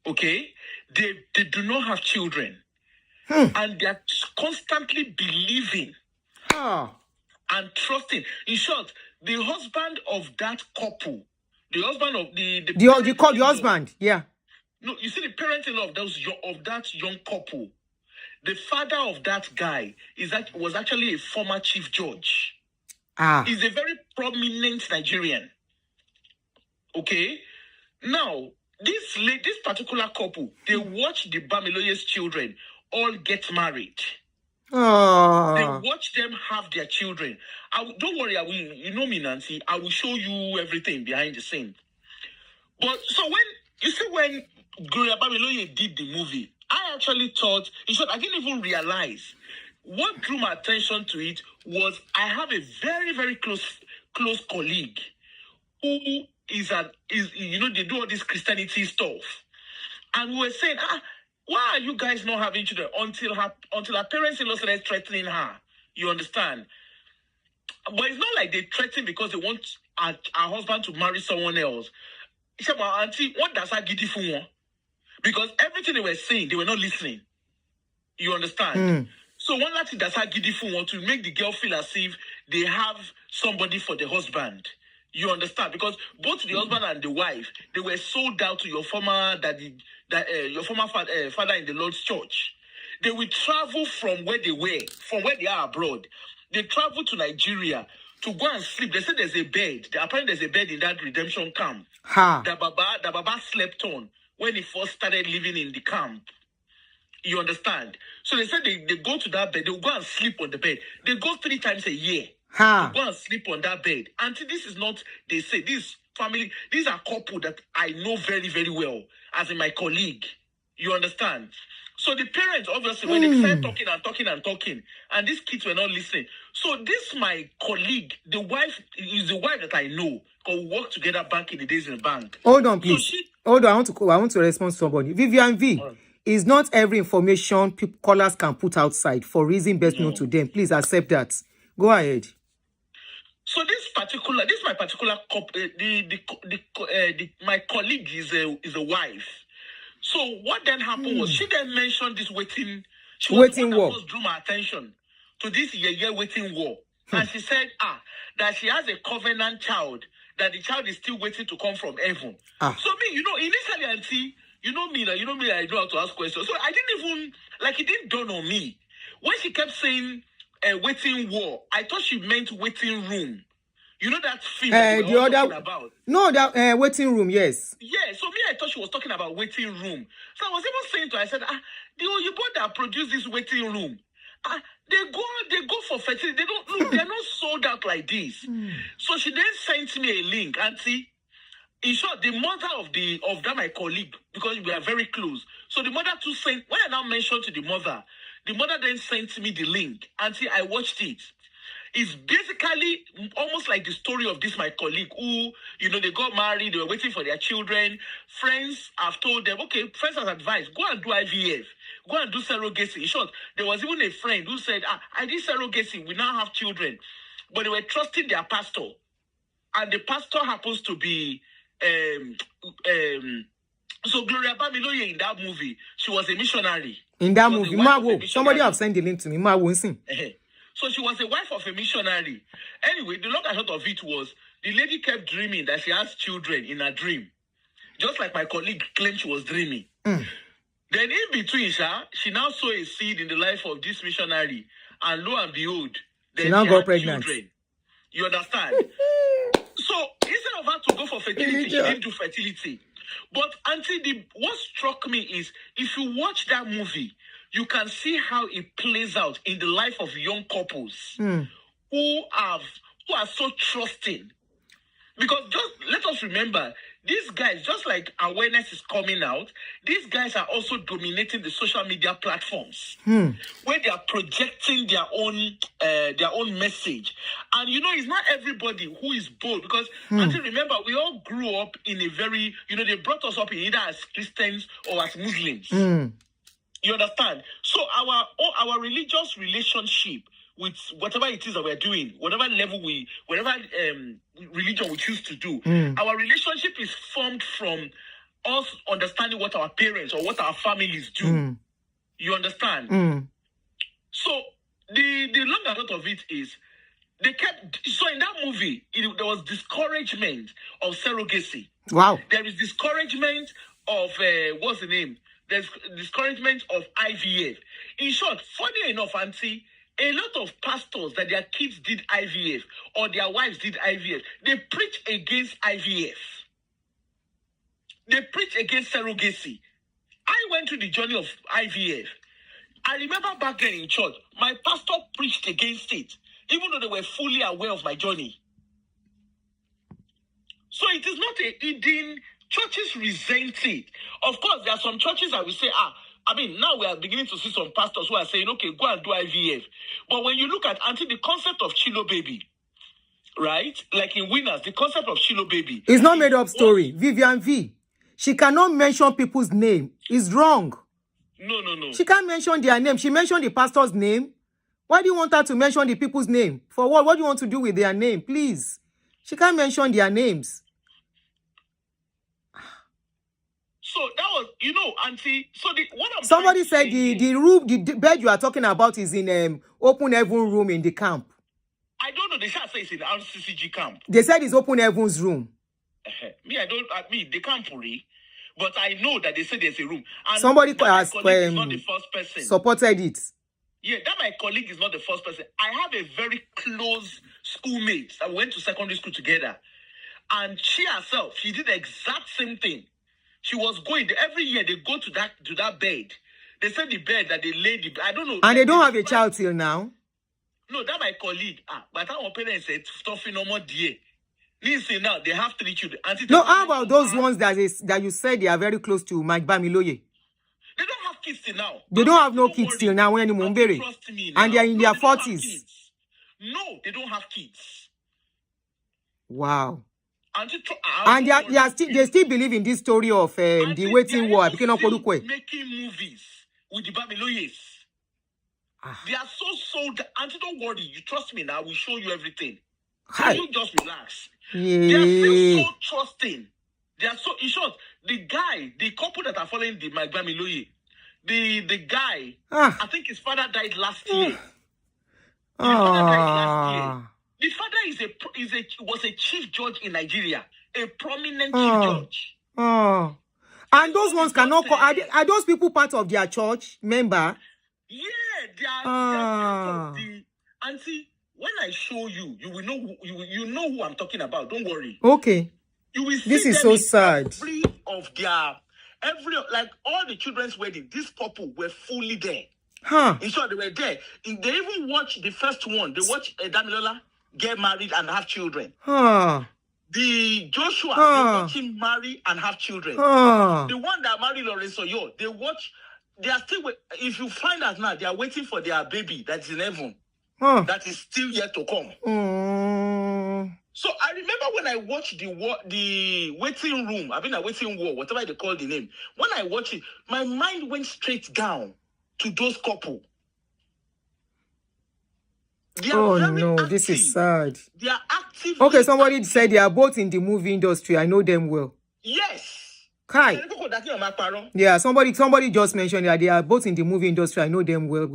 Okay? They do not have children. And they are constantly believing and trusting. In short, the husband of that couple, the husband of the husband, yeah. No, you see the parent-in-law of that young couple, the father of that guy was actually a former chief judge. He's a very prominent Nigerian. Okay? Now, this particular couple, they watch the Bamiloye's children all get married. They watch them have their children. Don't worry, you know me, Nancy. I will show you everything behind the scene. But so when Gloria Bamiloye did the movie, I actually thought, in short, I didn't even realize. What drew my attention to it was I have a very, very close colleague who they do all this Christianity stuff. And we were saying, why are you guys not having children until her parents-in-law started threatening her? You understand? But it's not like they threaten because they want her husband to marry someone else. She said, well, Auntie, what does that give you for? Because everything they were saying, they were not listening. You understand? So one thing that's how Gidifu want to make the girl feel as if they have somebody for the husband. You understand? Because both the husband and the wife, they were sold out to your former father in the Lord's church. They will travel from where they are abroad. They travel to Nigeria to go and sleep. They said there's a bed. Apparently there's a bed in that redemption camp. That Baba slept on when he first started living in the camp. You understand? So they said they go to that bed. They will go and sleep on the bed. They go 3 times a year. They go and sleep on that bed. Until this is not, they say, this family, these are couple that I know very, very well, as in my colleague. You understand? So the parents, obviously, when they started talking, and these kids were not listening. So this, my colleague, the wife, is the wife that I know, because we worked together back in the days in the bank. Hold on, please. Hold on, I want to respond to somebody. Vivian V. Is not every information callers can put outside for reason best known to them. Please accept that. Go ahead. So my particular my colleague is a wife. So what then happened was she then mentioned this waiting war. First drew my attention to this waiting war, and she said that she has a covenant child, that the child is still waiting to come from heaven. So me, initially, Auntie. You know me, I know how to ask questions. So I didn't even, it didn't dawn on me. When she kept saying, waiting war. I thought she meant waiting room. You know that film that we were talking about? No, that waiting room, yes. Yeah, so me, I thought she was talking about waiting room. So I was even saying to her, I said, the Oyibo that produce this waiting room, they go for fertility. They don't look, they're not sold out like this. So she then sent me a link, Auntie. In short, the mother of that my colleague, because we are very close. So the mother too sent, when I now mentioned to the mother then sent me the link. Auntie, I watched it. It's basically almost like the story of this my colleague who, they got married, they were waiting for their children. Friends have told them, okay, friends have advised, go and do IVF, go and do surrogacy. In short, there was even a friend who said, I did surrogacy, we now have children. But they were trusting their pastor. And the pastor happens to be, so Gloria Bamiloye in that movie, she was a missionary. In that movie, somebody have sent the link to me. So she was a wife of a missionary. Anyway, the long and short of it was, the lady kept dreaming that she has children in her dream. Just like my colleague claimed she was dreaming. Then in between, she now saw a seed in the life of this missionary. And lo and behold, she now got pregnant. Children. You understand? So instead of her to go for fertility, she didn't do fertility. But Auntie, what struck me is, if you watch that movie, you can see how it plays out in the life of young couples who are so trusting. Because just let us remember, these guys, just like awareness is coming out, these guys are also dominating the social media platforms where they are projecting their own message. And it's not everybody who is bold, because Auntie, remember, we all grew up in a very, they brought us up in either as Christians or as Muslims. You understand? So our religious relationship with whatever it is that we're doing, whatever religion we choose to do, our relationship is formed from us understanding what our parents or what our families do. You understand? So the long and short of it is, so in that movie, there was discouragement of surrogacy. Wow. There is discouragement of, what's the name? There's discouragement of IVF. In short, funny enough, Auntie, a lot of pastors that their kids did IVF or their wives did IVF, they preach against IVF. They preach against surrogacy. I went through the journey of IVF. I remember back then in church, my pastor preached against it, even though they were fully aware of my journey. So it is not a hidden. Churches resent it. Of course, there are some churches that will say, now we are beginning to see some pastors who are saying, okay, go and do IVF. But when you look at the concept of Chilo baby, right? Like in Winners, the concept of Chilo baby. It's not made up story. Vivian V. She cannot mention people's name. It's wrong. No. She can't mention their name. She mentioned the pastor's name. Why do you want her to mention the people's name? For what? What do you want to do with their name? Please. She can't mention their names. So that was, Auntie. So somebody said the bed you are talking about is in open heaven room in the camp. I don't know. They say it's in the RCCG camp. They said it's open heaven's room. They can't pray, but I know that they said there's a room. And somebody has not the first person supported it. Yeah, that my colleague is not the first person. I have a very close schoolmate that we went to secondary school together, and she herself, she did the exact same thing. She was going every year. They go to that bed. They said the bed that they laid. I don't know. And they don't have a child till now. No, that my colleague. But our parents said stuffing no more dear. Listen now, they have 3 children. No, how about those ones that you said they are very close to Mike Bamiloye? They don't have kids till now. They don't have no kids till now. When Mumbere, and they are in their 40s. No, they don't have kids. Wow. And they still believe in this story of the waiting war. Making movies with the Bamiloyes. They are so sold. Auntie, don't worry. You trust me now. We'll show you everything. So you just relax. Yeah. They are still so trusting. They are so, in short, the couple that are following the Mike Bamiloye, the guy, I think his father died last year. The father was a chief judge in Nigeria, a prominent chief judge. And those ones cannot call. Are those people part of their church member? Yeah, they are part of Auntie, when I show you, you will know you know who I'm talking about. Don't worry. Okay. You will see this is them so in sad. Like all the children's wedding, these couple were fully there. Huh. In short, they were there. They even watched the first one. They watched Damilola get married and have children. Huh. The Joshua, they watch him marry and have children. Huh. The one that married Lorenzo, they are still, if you find out now, they are waiting for their baby that's in heaven. Huh. That is still yet to come. So I remember when I watched the waiting room, a waiting wall, whatever they call the name. When I watched it, my mind went straight down to those couple. Oh no, active. This is sad. They are active. Okay, somebody said they are both in the movie industry. I know them well. Yes. Kai. Yeah, somebody just mentioned that they are both in the movie industry. I know them well.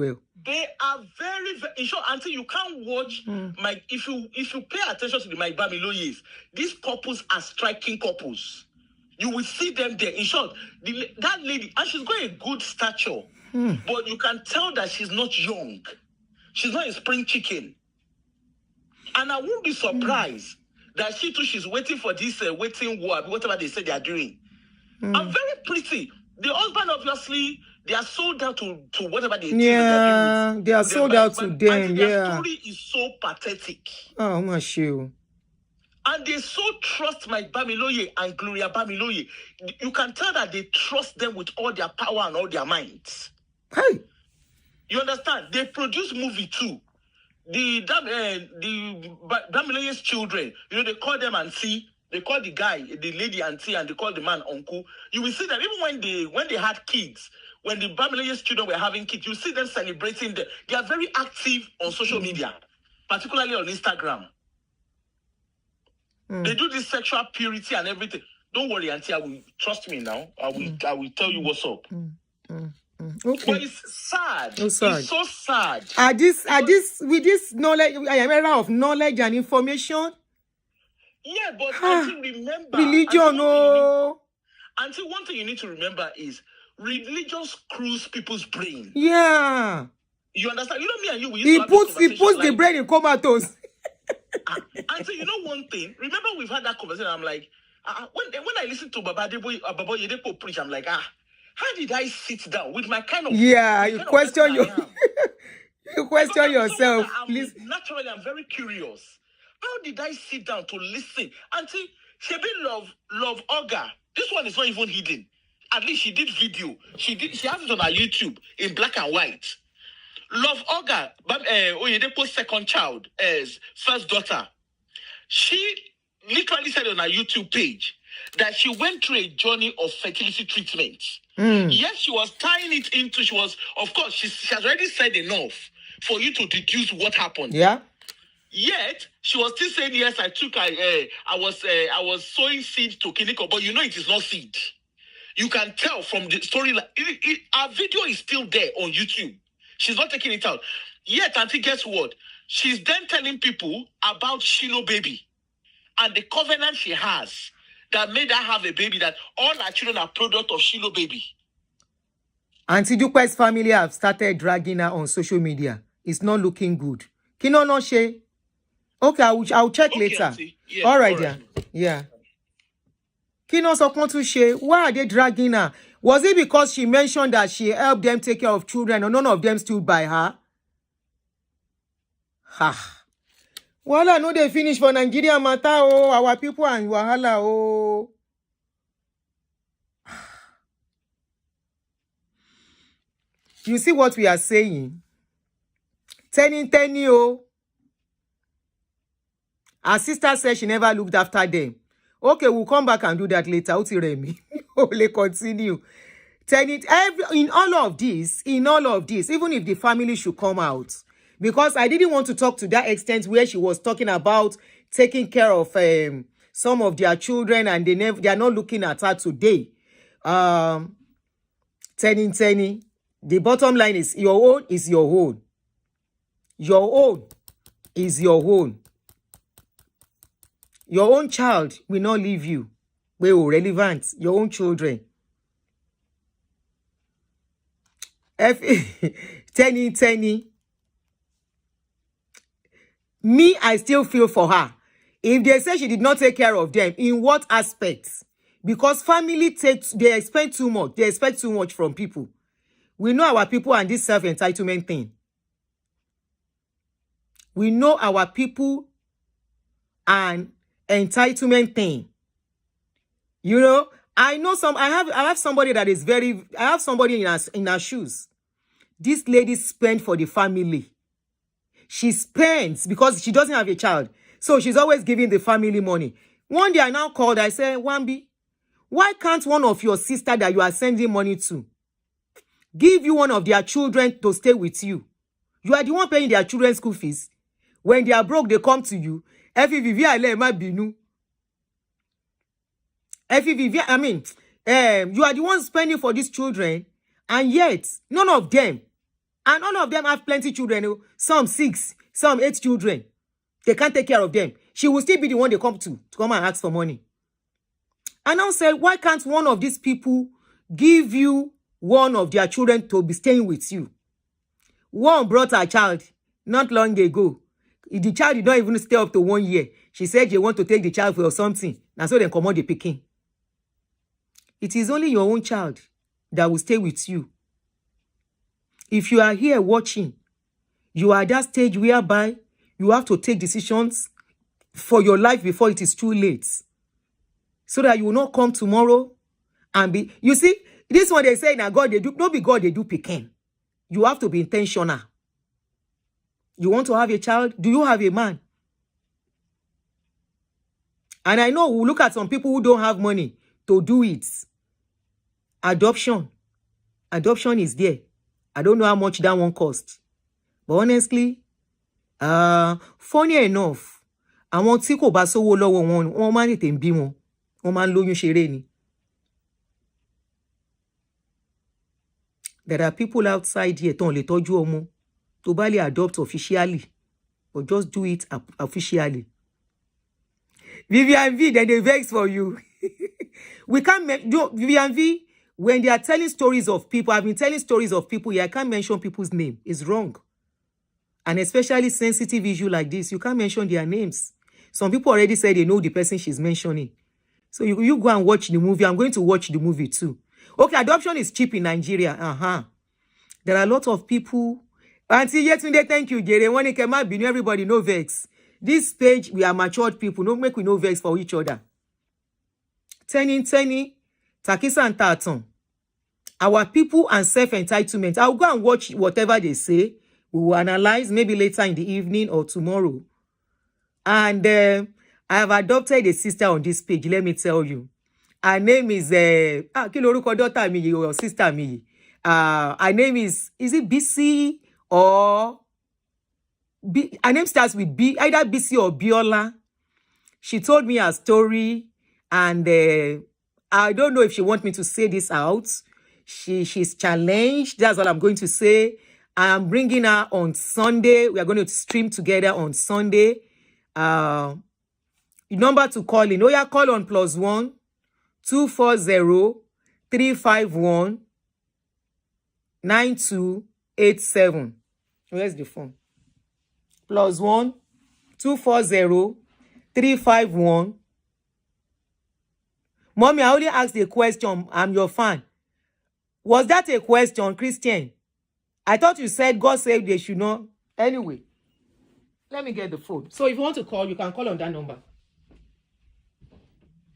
They are very, very in short, until you can't watch if you pay attention to the Mike Bamiloyes, these couples are striking couples. You will see them there. In short, that lady, and she's got a good stature, but you can tell that she's not young. She's not a spring chicken. And I won't be surprised that she's waiting for this waiting war, whatever they say they are doing. I'm very pretty. The husband, obviously, they are sold out to whatever they do. Yeah, they are sold out to them. Their story is so pathetic. Oh, my shoe. And they so trust Mike Bamiloye and Gloria Bamiloye. You can tell that they trust them with all their power and all their minds. Hey. You understand? They produce movie too. The Bamiloye's children, they call them Aunti. They call the guy, the lady Auntie, and they call the man Uncle. You will see that even when they had kids, when the Bamiloye's children were having kids, you see them celebrating them. They are very active on social media, particularly on Instagram. They do this sexual purity and everything. Don't worry, Auntie, trust me now. I will tell you what's up. Okay. But it's sad. It's so sad. With this knowledge, era of knowledge and information. Yeah, but until remember, religion, no. Until one thing you need to remember is religion screws people's brain. Yeah. You understand? You know me and you. We used he puts the brain in comatose. Until you know one thing. Remember we've had that conversation. I'm like, when I listen to Baba Yedepo preach, I'm like, how did I sit down with my kind of you question you question yourself. Naturally, I'm very curious. How did I sit down to listen? Auntie, Shebi Love Olga. This one is not even hidden. At least she did video. She has it on her YouTube in black and white. Love Olga, Oyedepo's second child, first daughter. She literally said on her YouTube page that she went through a journey of fertility treatment. Yes, she was tying it into. She has already said enough for you to deduce what happened. Yeah. Yet she was still saying, yes, I was sowing seed to Kiniko, but it is not seed. You can tell from the story. Our video is still there on YouTube. She's not taking it out. Yet, Auntie, guess what? She's then telling people about Shiloh baby and the covenant she has that made her have a baby, that all her children are product of Shiloh baby. Auntie Dupe's family have started dragging her on social media. It's not looking good. Kino no she. Okay, I'll check later. Yeah, all right, then. Yeah. Kino Sokontu she. Why are they dragging her? Was it because she mentioned that she helped them take care of children and none of them stood by her? Wahala no they finish for Nigeria matter, our people and wahala, You see what we are saying? Tenny, Our sister said she never looked after them. Okay, we'll come back and do that later. Let's continue. In all of this, even if the family should come out, because I didn't want to talk to that extent where she was talking about taking care of some of their children and they are not looking at her today. Tenny, the bottom line is your own is your own. Your own is your own. Your own child will not leave you. We are relevant. Your own children. Tenny. Me, I still feel for her. If they say she did not take care of them, in what aspects? Because family they expect too much. They expect too much from people. We know our people and this self-entitlement thing. We know our people and entitlement thing. You know, I know I have somebody that is I have somebody in her shoes. This lady spent for the family. She spends because she doesn't have a child. So she's always giving the family money. One day I now called, I said, Wambi, why can't one of your sister that you are sending money to give you one of their children to stay with you? You are the one paying their children's school fees. When they are broke, they come to you. You are the one spending for these children, and yet none of them, and all of them have plenty children. Some 6, some 8 children. They can't take care of them. She will still be the one they come to come and ask for money. And I said, why can't one of these people give you one of their children to be staying with you? One brought her child not long ago. The child did not even stay up to 1 year. She said you want to take the child for something. And so then come on the picking. It is only your own child that will stay with you. If you are here watching, you are at that stage whereby you have to take decisions for your life before it is too late. So that you will not come tomorrow and be... You see, this one they say, now God, they do... Not be God, they do picking. You have to be intentional. You want to have a child? Do you have a man? And I know we'll look at some people who don't have money to do it. Adoption. Adoption is there. I don't know how much that one costs. But honestly, funny enough, àwọn tí kò bá sówó lọ́wọ́ wọn, wọ́n máa ń tètè bí wọn. Wọ́n máa ń lóyún ṣeré ni. There are people outside here tó lè tọ́jú ọmọ tó bá lè adopt officially, or just do it officially. Vivian V, then they vex for you. We can't do Vivian V when they are telling stories of people. I've been telling stories of people here. I can't mention people's name. It's wrong. And especially sensitive issue like this, you can't mention their names. Some people already said they know the person she's mentioning. So you go and watch the movie. I'm going to watch the movie too. Okay, adoption is cheap in Nigeria. There are a lot of people. Auntie Yetunde, thank you, Jere. When it came out, everybody no vex. This page, we are matured people. No make we no vex for each other. Tenny, Takisa and Taton. Our people and self-entitlement. I'll go and watch whatever they say. We will analyze maybe later in the evening or tomorrow. And I have adopted a sister on this page. Let me tell you. Her name is daughter mi or sister mi. Her name is it BC or B? Her name starts with B, either BC or Biola. She told me her story, and I don't know if she wants me to say this out. She's challenged. That's what I'm going to say. I'm bringing her on Sunday. We are going to stream together on Sunday. The number to call in. Oh yeah, call on +1 240 351 9287. Where's the phone? +1 240 351. Mommy, I only asked a question. I'm your fan. Was that a question, Christian? I thought you said God said they should not. Anyway, let me get the phone. So if you want to call, you can call on that number.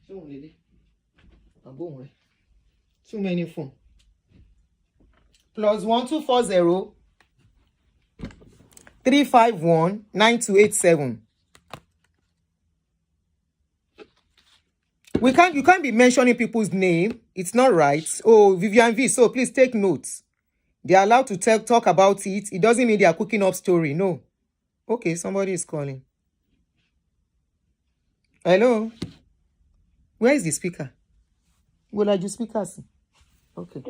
Too many phone. +1 240 351 9287. You can't be mentioning people's name. It's not right. Oh, Vivian V. So please take notes. They are allowed to talk about it. It doesn't mean they are cooking up story. No. Okay, somebody is calling. Hello. Where is the speaker? Will I do speakers? Okay.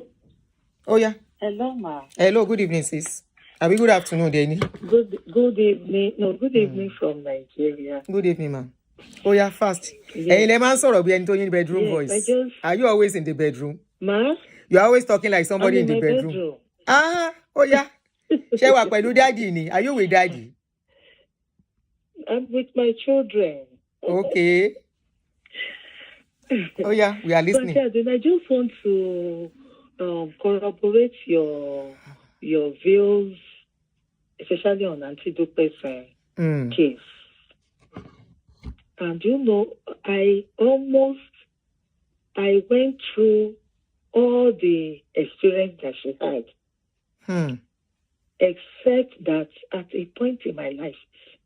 Oh yeah. Hello, ma. Hello. Good evening, sis. Are we good afternoon, Danny? Good evening. No, good evening from Nigeria. Good evening, ma'am. Oh yeah, fast. Hey, let me sorrow be in bedroom voice. Are you always in the bedroom? Ma? You're always talking like somebody in the bedroom. Oh yeah. Are you with daddy? I'm with my children. Okay. Oh yeah, we are listening. But then I just want to corroborate your views, especially on Aunti Dupe's case. And you know, I went through all the experience that she had. Except that at a point in my life,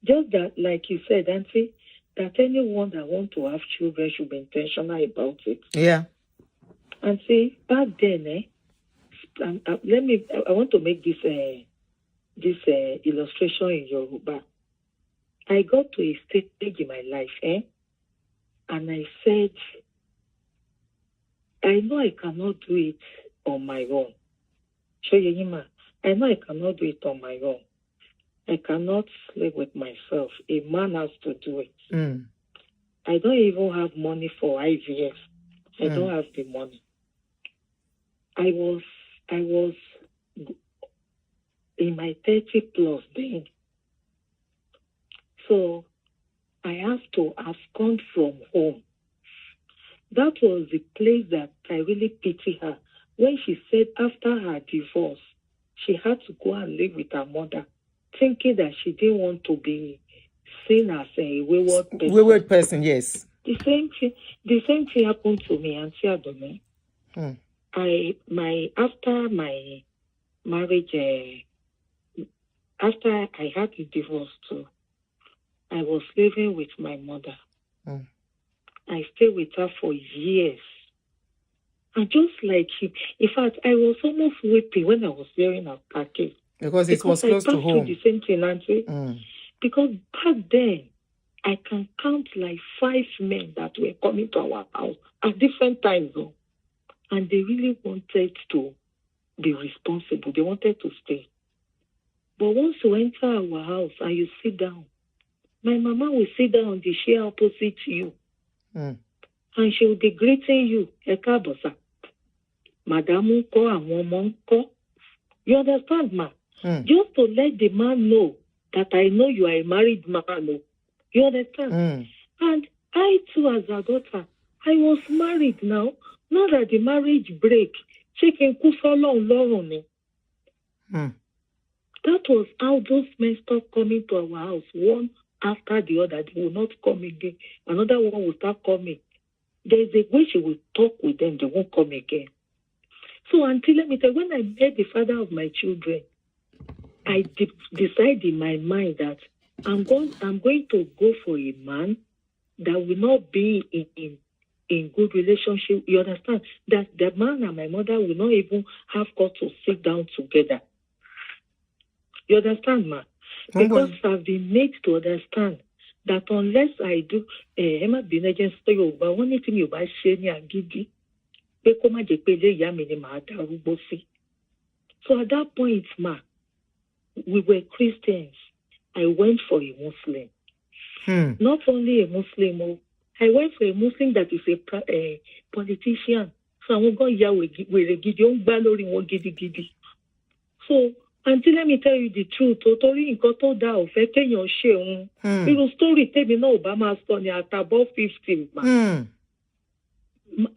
just that, like you said, Auntie, that anyone that wants to have children should be intentional about it. Yeah. And see, back then, I want to make this illustration in Yoruba. I got to a stage in my life, and I said, I know I cannot do it on my own. Jayesimi, I know I cannot do it on my own. I cannot sleep with myself. A man has to do it. I don't even have money for IVF. I don't have the money. I was in my 30 plus then. So I have to abscond from home. That was the place that I really pity her. When she said after her divorce, she had to go and live with her mother, thinking that she didn't want to be seen as a wayward person. Wayward person, yes. The same thing happened to me, Aunti Adome. After my marriage, after I had the divorce too, I was living with my mother. I stayed with her for years. And just like him, in fact, I was almost weeping when I was hearing her case. Because it was close to home. The same thing, Auntie. Because back then, I can count like 5 men that were coming to our house at different times, though. And they really wanted to be responsible. They wanted to stay. But once you enter our house and you sit down, my mama will sit down on the chair opposite you. And she will be greeting you. Ekabosa. Madam ko and woman ko. You understand, ma? Just to let the man know that I know you are a married man. You understand? And I too, as a daughter, I was married now. Not that the marriage break. That was how those men stopped coming to our house, one after the other. They will not come again. Another one will start coming. There's a way she will talk with them. They won't come again. So until, let me tell you, when I met the father of my children, I decided in my mind that I'm going to go for a man that will not be in good relationship. You understand? That the man and my mother will not even have got to sit down together. You understand, ma? Because I've been made to understand that unless I do, so at that point, ma, we were Christians. I went for a Muslim. Not only a Muslim, I went for a Muslim that is a politician. So I'm going to So until let me tell you the truth, totally in Koto da affecting your share. Little story tell me no Obama son at above 50.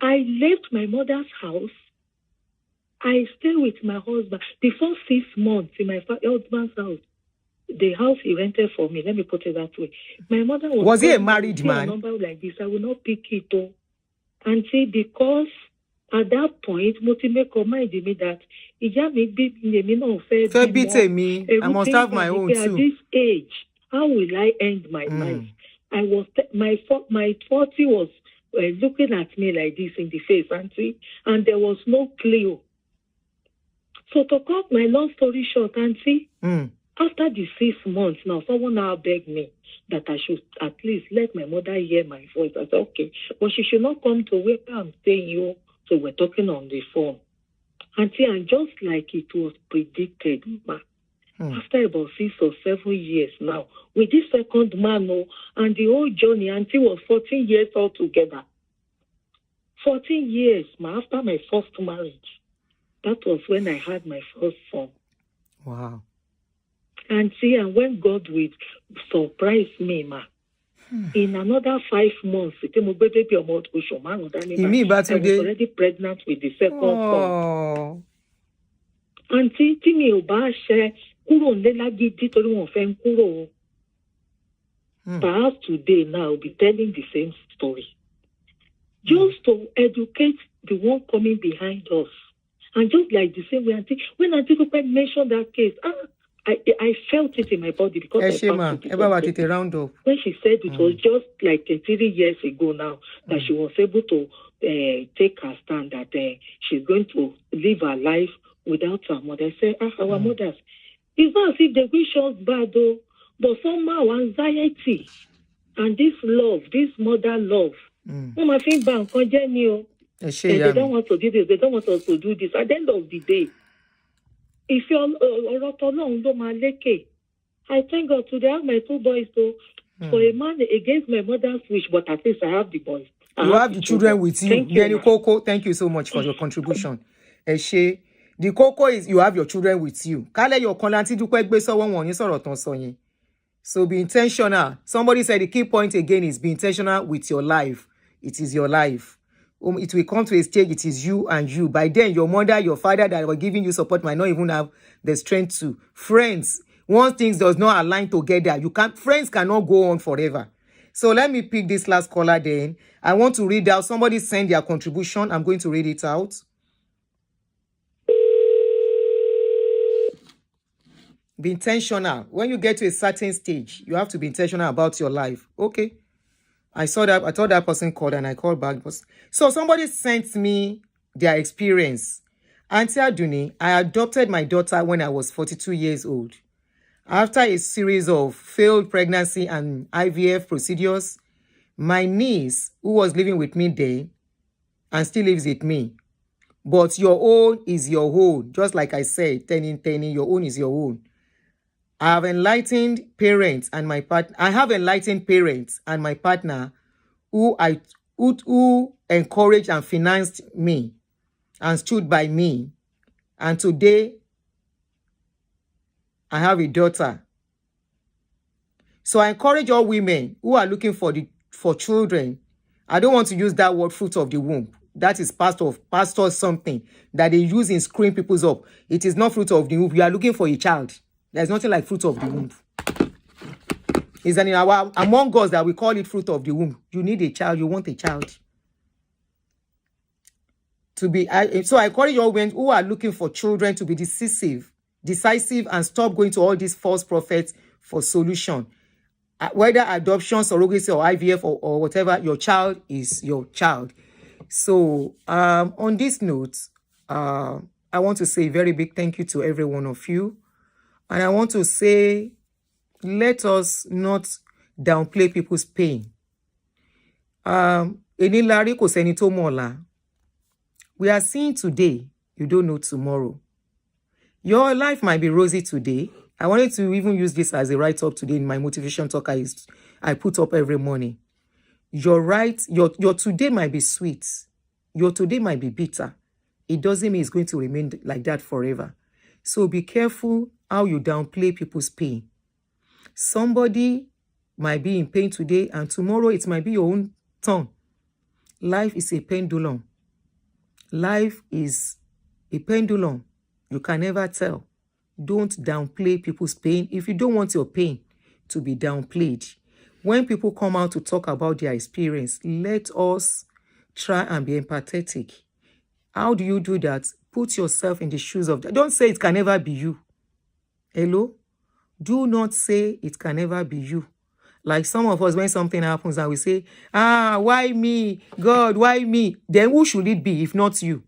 I left my mother's house. I stayed with my husband. The first 6 months in my husband's house, the house he rented for me, let me put it that way. My mother was he a married man? A number like this, I will not pick it up. And see, because at that point, Motime reminded me that I must have my own too. At this age, how will I end my life? I was my 40 was looking at me like this in the face, Auntie, and there was no clue. So to cut my long story short, Auntie, after the 6 months now, someone now begged me that I should at least let my mother hear my voice. I said, okay, but she should not come to where I'm staying you. So we're talking on the phone. Auntie, and just like it was predicted, after about 6 or 7 years now, with this second man, and the whole journey, Auntie was 14 years altogether. 14 years, after my first marriage. That was when I had my first son. Wow. And see, and when God will surprise me, ma, in another 5 months, I was already pregnant with the second son. Auntie, tí mi ò bá ṣe kúrò nílé lágídí torí wọ́n fẹ́ ń kúrò. Perhaps today now I'll be telling the same story. Just to educate the one coming behind us. And just like the same way, Auntie, when Auntie mentioned that case, I felt it in my body because when she said it was just like 3 years ago now that she was able to take her stand that she's going to live her life without her mother. I said, our mothers, it's not as if they wish us bad though, but somehow anxiety and this love, this mother love, and they don't want to do this, they don't want us to do this. At the end of the day, if you're I thank God today I have my 2 boys though. For a man against my mother's wish, but at least I have the boys. You have the children with you. Thank you so much for your contribution. The cocoa is you have your children with you. So be intentional. Somebody said the key point again is be intentional with your life. It is your life. It will come to a stage, it is you and you. By then, your mother, your father that were giving you support might not even have the strength to. Friends, once things does not align together, friends cannot go on forever. So let me pick this last caller then. I want to read out. Somebody send their contribution. I'm going to read it out. Be intentional. When you get to a certain stage, you have to be intentional about your life. Okay. I thought that person called and I called back. So somebody sent me their experience. Auntie Aduni, I adopted my daughter when I was 42 years old. After a series of failed pregnancy and IVF procedures, my niece, who was living with me there and still lives with me, but your own is your own. Just like I said, 10 in 10, your own is your own. I have enlightened parents and my partner who encouraged and financed me and stood by me. And today, I have a daughter. So I encourage all women who are looking for children. I don't want to use that word fruit of the womb. That is pastor something that they use in screwing people's up. It is not fruit of the womb. You are looking for a child. There's nothing like fruit of the womb. It's among us that we call it fruit of the womb. You need a child. You want a child. So I encourage all women who are looking for children to be decisive, and stop going to all these false prophets for solution. Whether adoption, surrogacy, or IVF or whatever, your child is your child. So on this note, I want to say a very big thank you to every one of you. And I want to say, let us not downplay people's pain. We are seeing today, you don't know tomorrow. Your life might be rosy today. I wanted to even use this as a write-up today in my motivation talk I put up every morning. Your today might be sweet. Your today might be bitter. It doesn't mean it's going to remain like that forever. So be careful how you downplay people's pain. Somebody might be in pain today and tomorrow it might be your own turn. Life is a pendulum. Life is a pendulum. You can never tell. Don't downplay people's pain if you don't want your pain to be downplayed. When people come out to talk about their experience, let us try and be empathetic. How do you do that? Put yourself in the shoes of... Don't say it can never be you. Hello? Do not say it can never be you. Like some of us, when something happens and we say, why me? God, why me? Then who should it be if not you?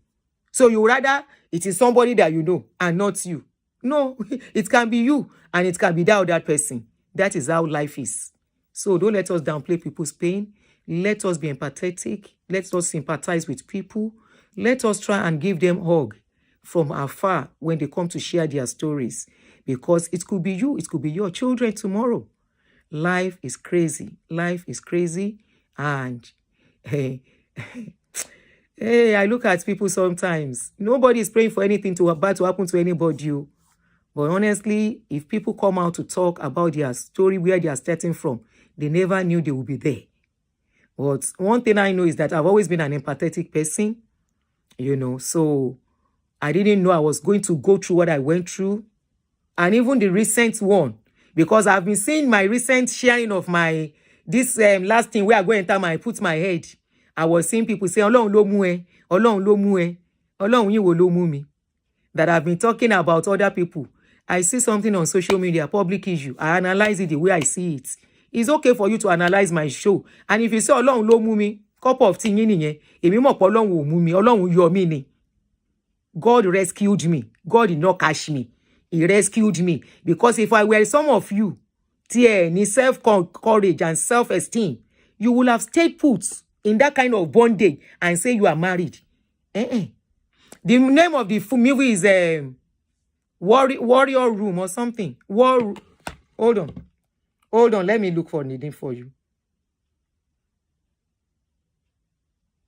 So you rather it is somebody that you know and not you. No, it can be you and it can be that other person. That is how life is. So don't let us downplay people's pain. Let us be empathetic. Let us sympathize with people. Let us try and give them a hug from afar when they come to share their stories. Because it could be you, it could be your children tomorrow. Life is crazy. Life is crazy. And hey, I look at people sometimes. Nobody is praying for anything bad to happen to anybody. But honestly, if people come out to talk about their story, where they are starting from, they never knew they would be there. But one thing I know is that I've always been an empathetic person, you know, so I didn't know I was going to go through what I went through. And even the recent one, because I've been seeing my recent sharing of my, this last thing where I go enter put my head. I was seeing people say, Ọlọ́run ló mú ẹ, Ọlọ́run ló mú ẹ, Ọlọ́run yín wo ló mú mi. That I've been talking about other people. I see something on social media, public issue. I analyze it the way I see it. It's okay for you to analyze my show. And if you say, Ọlọ́run ló mú mi, cup of tea yín nìyẹn, èmi mọ̀ pé Ọlọ́run ò mú mi, Ọlọ́run yọ mí ni. God rescued me. God did not catch me. He rescued me. Because if I were some of you, any self-courage and self-esteem, you will have stayed put in that kind of bondage and say you are married. The name of the movie is Warrior Room or something. Hold on. Let me look for the name for you.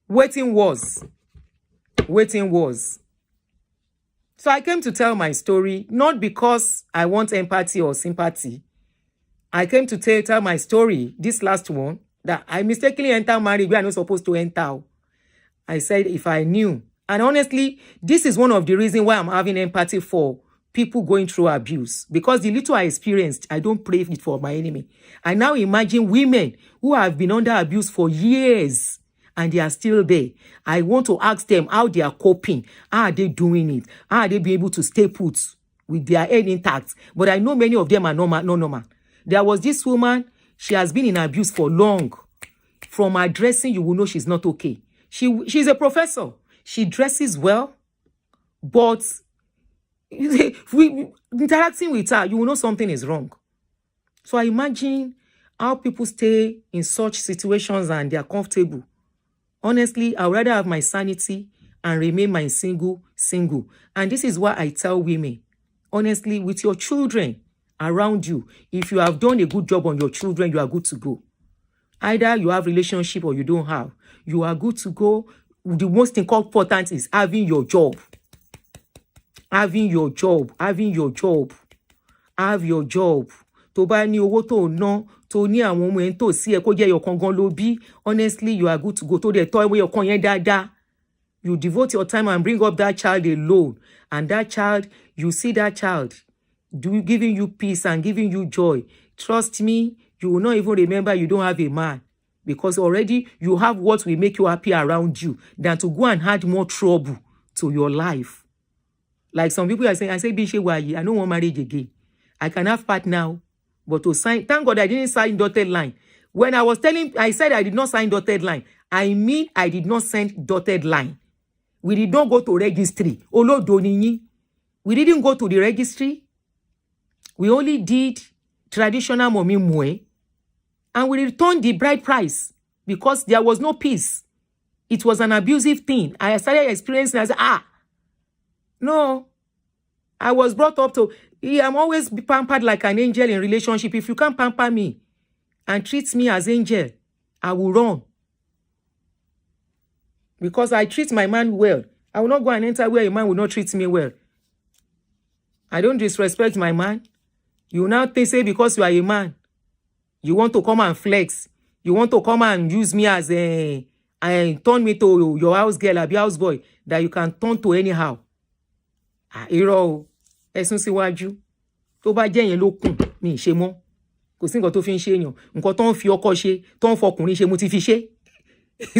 Waiting was. So I came to tell my story, not because I want empathy or sympathy. I came to tell my story, this last one, that I mistakenly entered marriage where I'm not supposed to enter. I said if I knew. And honestly, this is one of the reasons why I'm having empathy for people going through abuse. Because the little I experienced, I don't pray it for my enemy. I now imagine women who have been under abuse for years and they are still there. I want to ask them how they are coping. How are they doing it? How are they being able to stay put with their head intact? But I know many of them are not normal. There was this woman, she has been in abuse for long. From her dressing, you will know she's not okay. She's a professor. She dresses well, but interacting with her, you will know something is wrong. So I imagine how people stay in such situations and they are comfortable. Honestly, I would rather have my sanity and remain my single. And this is why I tell women, honestly, with your children around you, if you have done a good job on your children, you are good to go. Either you have relationship or you don't have. You are good to go. The most important is having your job. Have your job. Tó bá ní owó tó ná, tó ní àwọn ọmọ en tó sí ẹ kó jẹ́ your kan gan ló bí, honestly, you are good to go. Tó dẹ̀ tọ́ ẹ your kan yẹn dáadáa. You devote your time and bring up that child alone. And that child, you see that child giving you peace and giving you joy. Trust me, you will not even remember you don't have a man. Because already you have what will make you happy around you than to go and add more trouble to your life. Like some people are saying, I say, I don't want marriage again. I can have part now. But to sign, thank God I didn't sign dotted line. When I said I did not sign dotted line, I mean I did not send dotted line. We did not go to registry. We didn't go to the registry. We only did traditional mommy mue. And we returned the bride price because there was no peace. It was an abusive thing. I started experiencing, I said, no. I was brought up to, I'm always pampered like an angel in relationship. If you can't pamper me and treat me as angel, I will run. Because I treat my man well. I will not go and enter where a man will not treat me well. I don't disrespect my man. You now say because you are a man, you want to come and flex. You want to come and use me as and turn me to your house girl or house boy that you can turn to anyhow. Irọ́ ẹ̀sùn síwájú tó bá jẹ́ yẹn ló kùn mi ṣe mọ́ kò sí nǹkan tó fi ń ṣe èèyàn nǹkan tó ń fi ọkọ ṣe tó ń fọkùnrin ṣe mo ti fi ṣe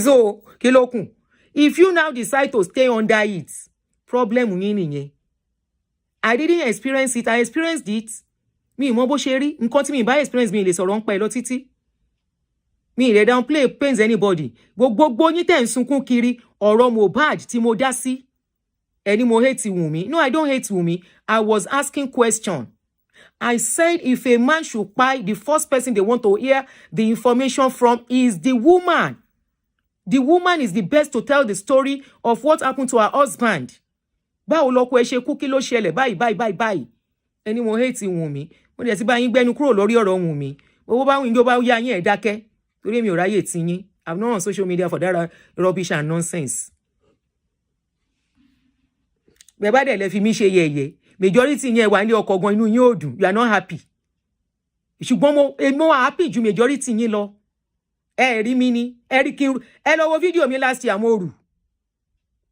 so kí ló kùn. If you now decide to stay under it, problem yín nìyẹn. I didn't experience it. I experienced it. Mi mọ bó ṣe rí nǹkan tí mi bá experience mi lè sọ̀rọ̀ ń pa ẹ lọ títí. Mi lè downplay pains anybody. Gbogbo yín tẹ́ ń sunkún kiri ọ̀rọ̀ Mohbad tí mo dá sí. Any more hate Wunmi? No, I don't hate Wunmi. I was asking question. I said if a man should buy, the first person they want to hear the information from is the woman. The woman is the best to tell the story of what happened to her husband. Báwo lọkọ ẹ ṣe kú kí ló ṣẹlẹ̀ báyìí. Any more hate Wunmi? Mo dẹ̀ ti bá yín gbẹ́nu kúrò lórí ọ̀rọ̀ Wunmi. Owó bá wín ló bá yá yín ẹ dákẹ́. Torí mi ò ráyè tí yín. I'm not on social media for that rubbish and nonsense. Bẹ́ẹ̀ bá dẹ̀ lè fi mí ṣe yẹ̀yẹ́. Majority yẹn wà nílé ọkọ gan inú yín ò dùn. You are not happy. Ṣùgbọ́n mo happy ju majority yín lọ. Ẹ rí mi ni. Ẹ rí kí n ẹ lọ wo fídíò mi last year mo rù.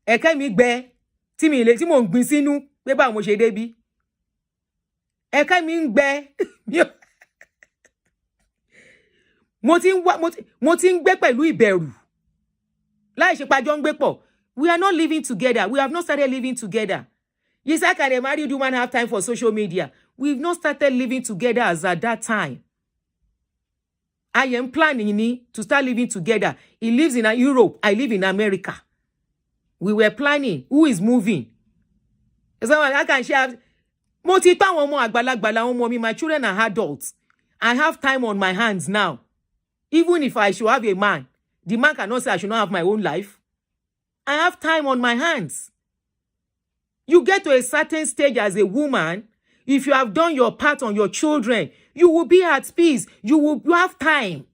Ẹ̀kẹ́ mi gbẹ tí mo ń gbin sínú pé báwo mo ṣe débi. Ẹ̀kẹ́ mi ń gbẹ. Mo ti ń gbé pẹ̀lú ìbẹ̀rù. Láì ṣe pàjọ ń gbé pọ̀. We are not living together. We have not started living together. Yes, I can a married woman have time for social media. We've not started living together as at that time. I am planning to start living together. He lives in Europe. I live in America. We were planning. Who is moving? So I can share. My children are adults. I have time on my hands now. Even if I should have a man, the man cannot say I should not have my own life. I have time on my hands. You get to a certain stage as a woman, if you have done your part on your children, you will be at peace. You have time.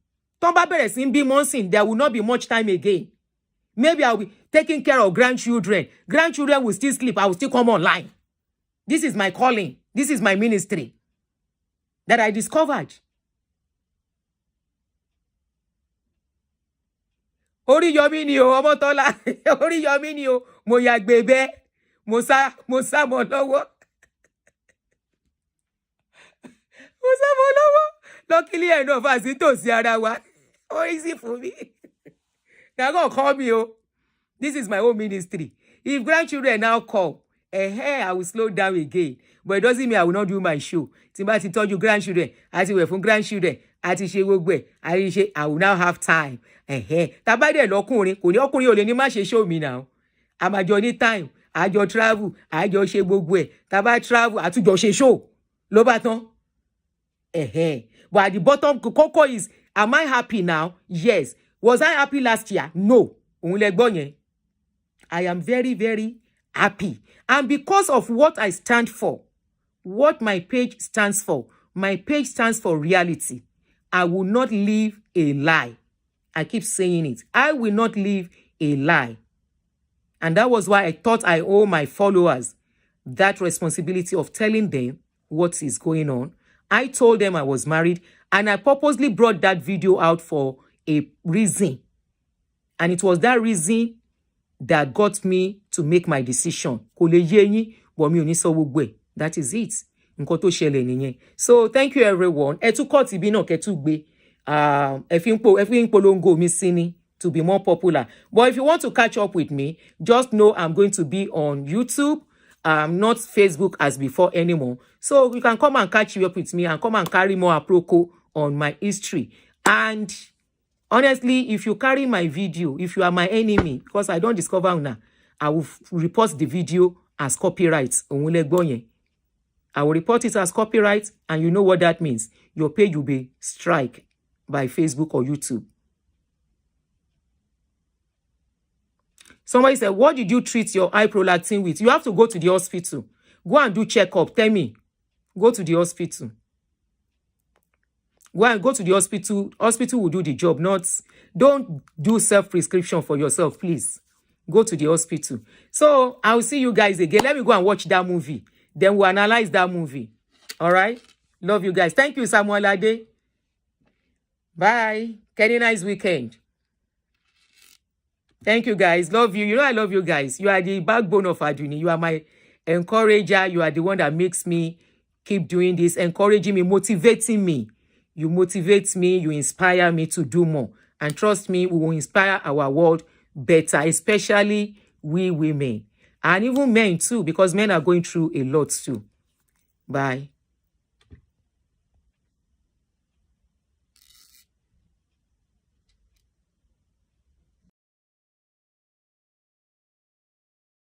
There will not be much time again. Maybe I'll be taking care of grandchildren. Grandchildren will still sleep. I will still come online. This is my calling. This is my ministry that I discovered. Ori yomi ni o, Omotola. Ori yomi ni o, mo ya gbebe. Mo sa mo lọ́wọ́. Mo sa mo lọ́wọ́. Luckily enough, as it was ara wa. Oh, easy for me. Now go call me, oh. This is my own ministry. If grandchildren now call, I will slow down again. But it doesn't mean I will not do my show. Timothy told you grandchildren, as you were from grandchildren, I will now have time. Tabade lọ́kùnrin, kò ní ọkùnrin ò lè ní má ṣe show me now. I'm a journey time. I just travel. I just ṣe gbogbo ẹ̀. Taba travel, I tún jọ ṣe show. Ló bá tán. But at the bottom, kókó is, am I happy now? Yes. Was I happy last year? No. Òun lẹ gbọ́ yẹn. I am very, very happy. And because of what I stand for, what my page stands for, my page stands for reality. I will not live a lie. I keep saying it. I will not live a lie. And that was why I thought I owe my followers that responsibility of telling them what is going on. I told them I was married, and I purposely brought that video out for a reason. And it was that reason that got me to make my decision. That is it. So thank you everyone. To be more popular. But if you want to catch up with me, just know I'm going to be on YouTube, not Facebook as before anymore. So you can come and catch up with me and come and carry more aproko on my history. And honestly, if you carry my video, if you are my enemy, because I don't discover now, I will report the video as copyright. I will report it as copyright, and you know what that means. Your page will be strike by Facebook or YouTube. Somebody said, what did you treat your high prolactin with? You have to go to the hospital. Go and do checkup. Tell me. Go to the hospital. Go to the hospital. Hospital will do the job. Don't do self-prescription for yourself, please. Go to the hospital. So I'll see you guys again. Let me go and watch that movie. Then we'll analyze that movie. All right? Love you guys. Thank you, Samuel Ade. Bye. Have a nice weekend. Thank you, guys. Love you. You know I love you guys. You are the backbone of Aduni. You are my encourager. You are the one that makes me keep doing this, encouraging me, motivating me. You motivate me. You inspire me to do more. And trust me, we will inspire our world better, especially we women. And even men too, because men are going through a lot too. Bye.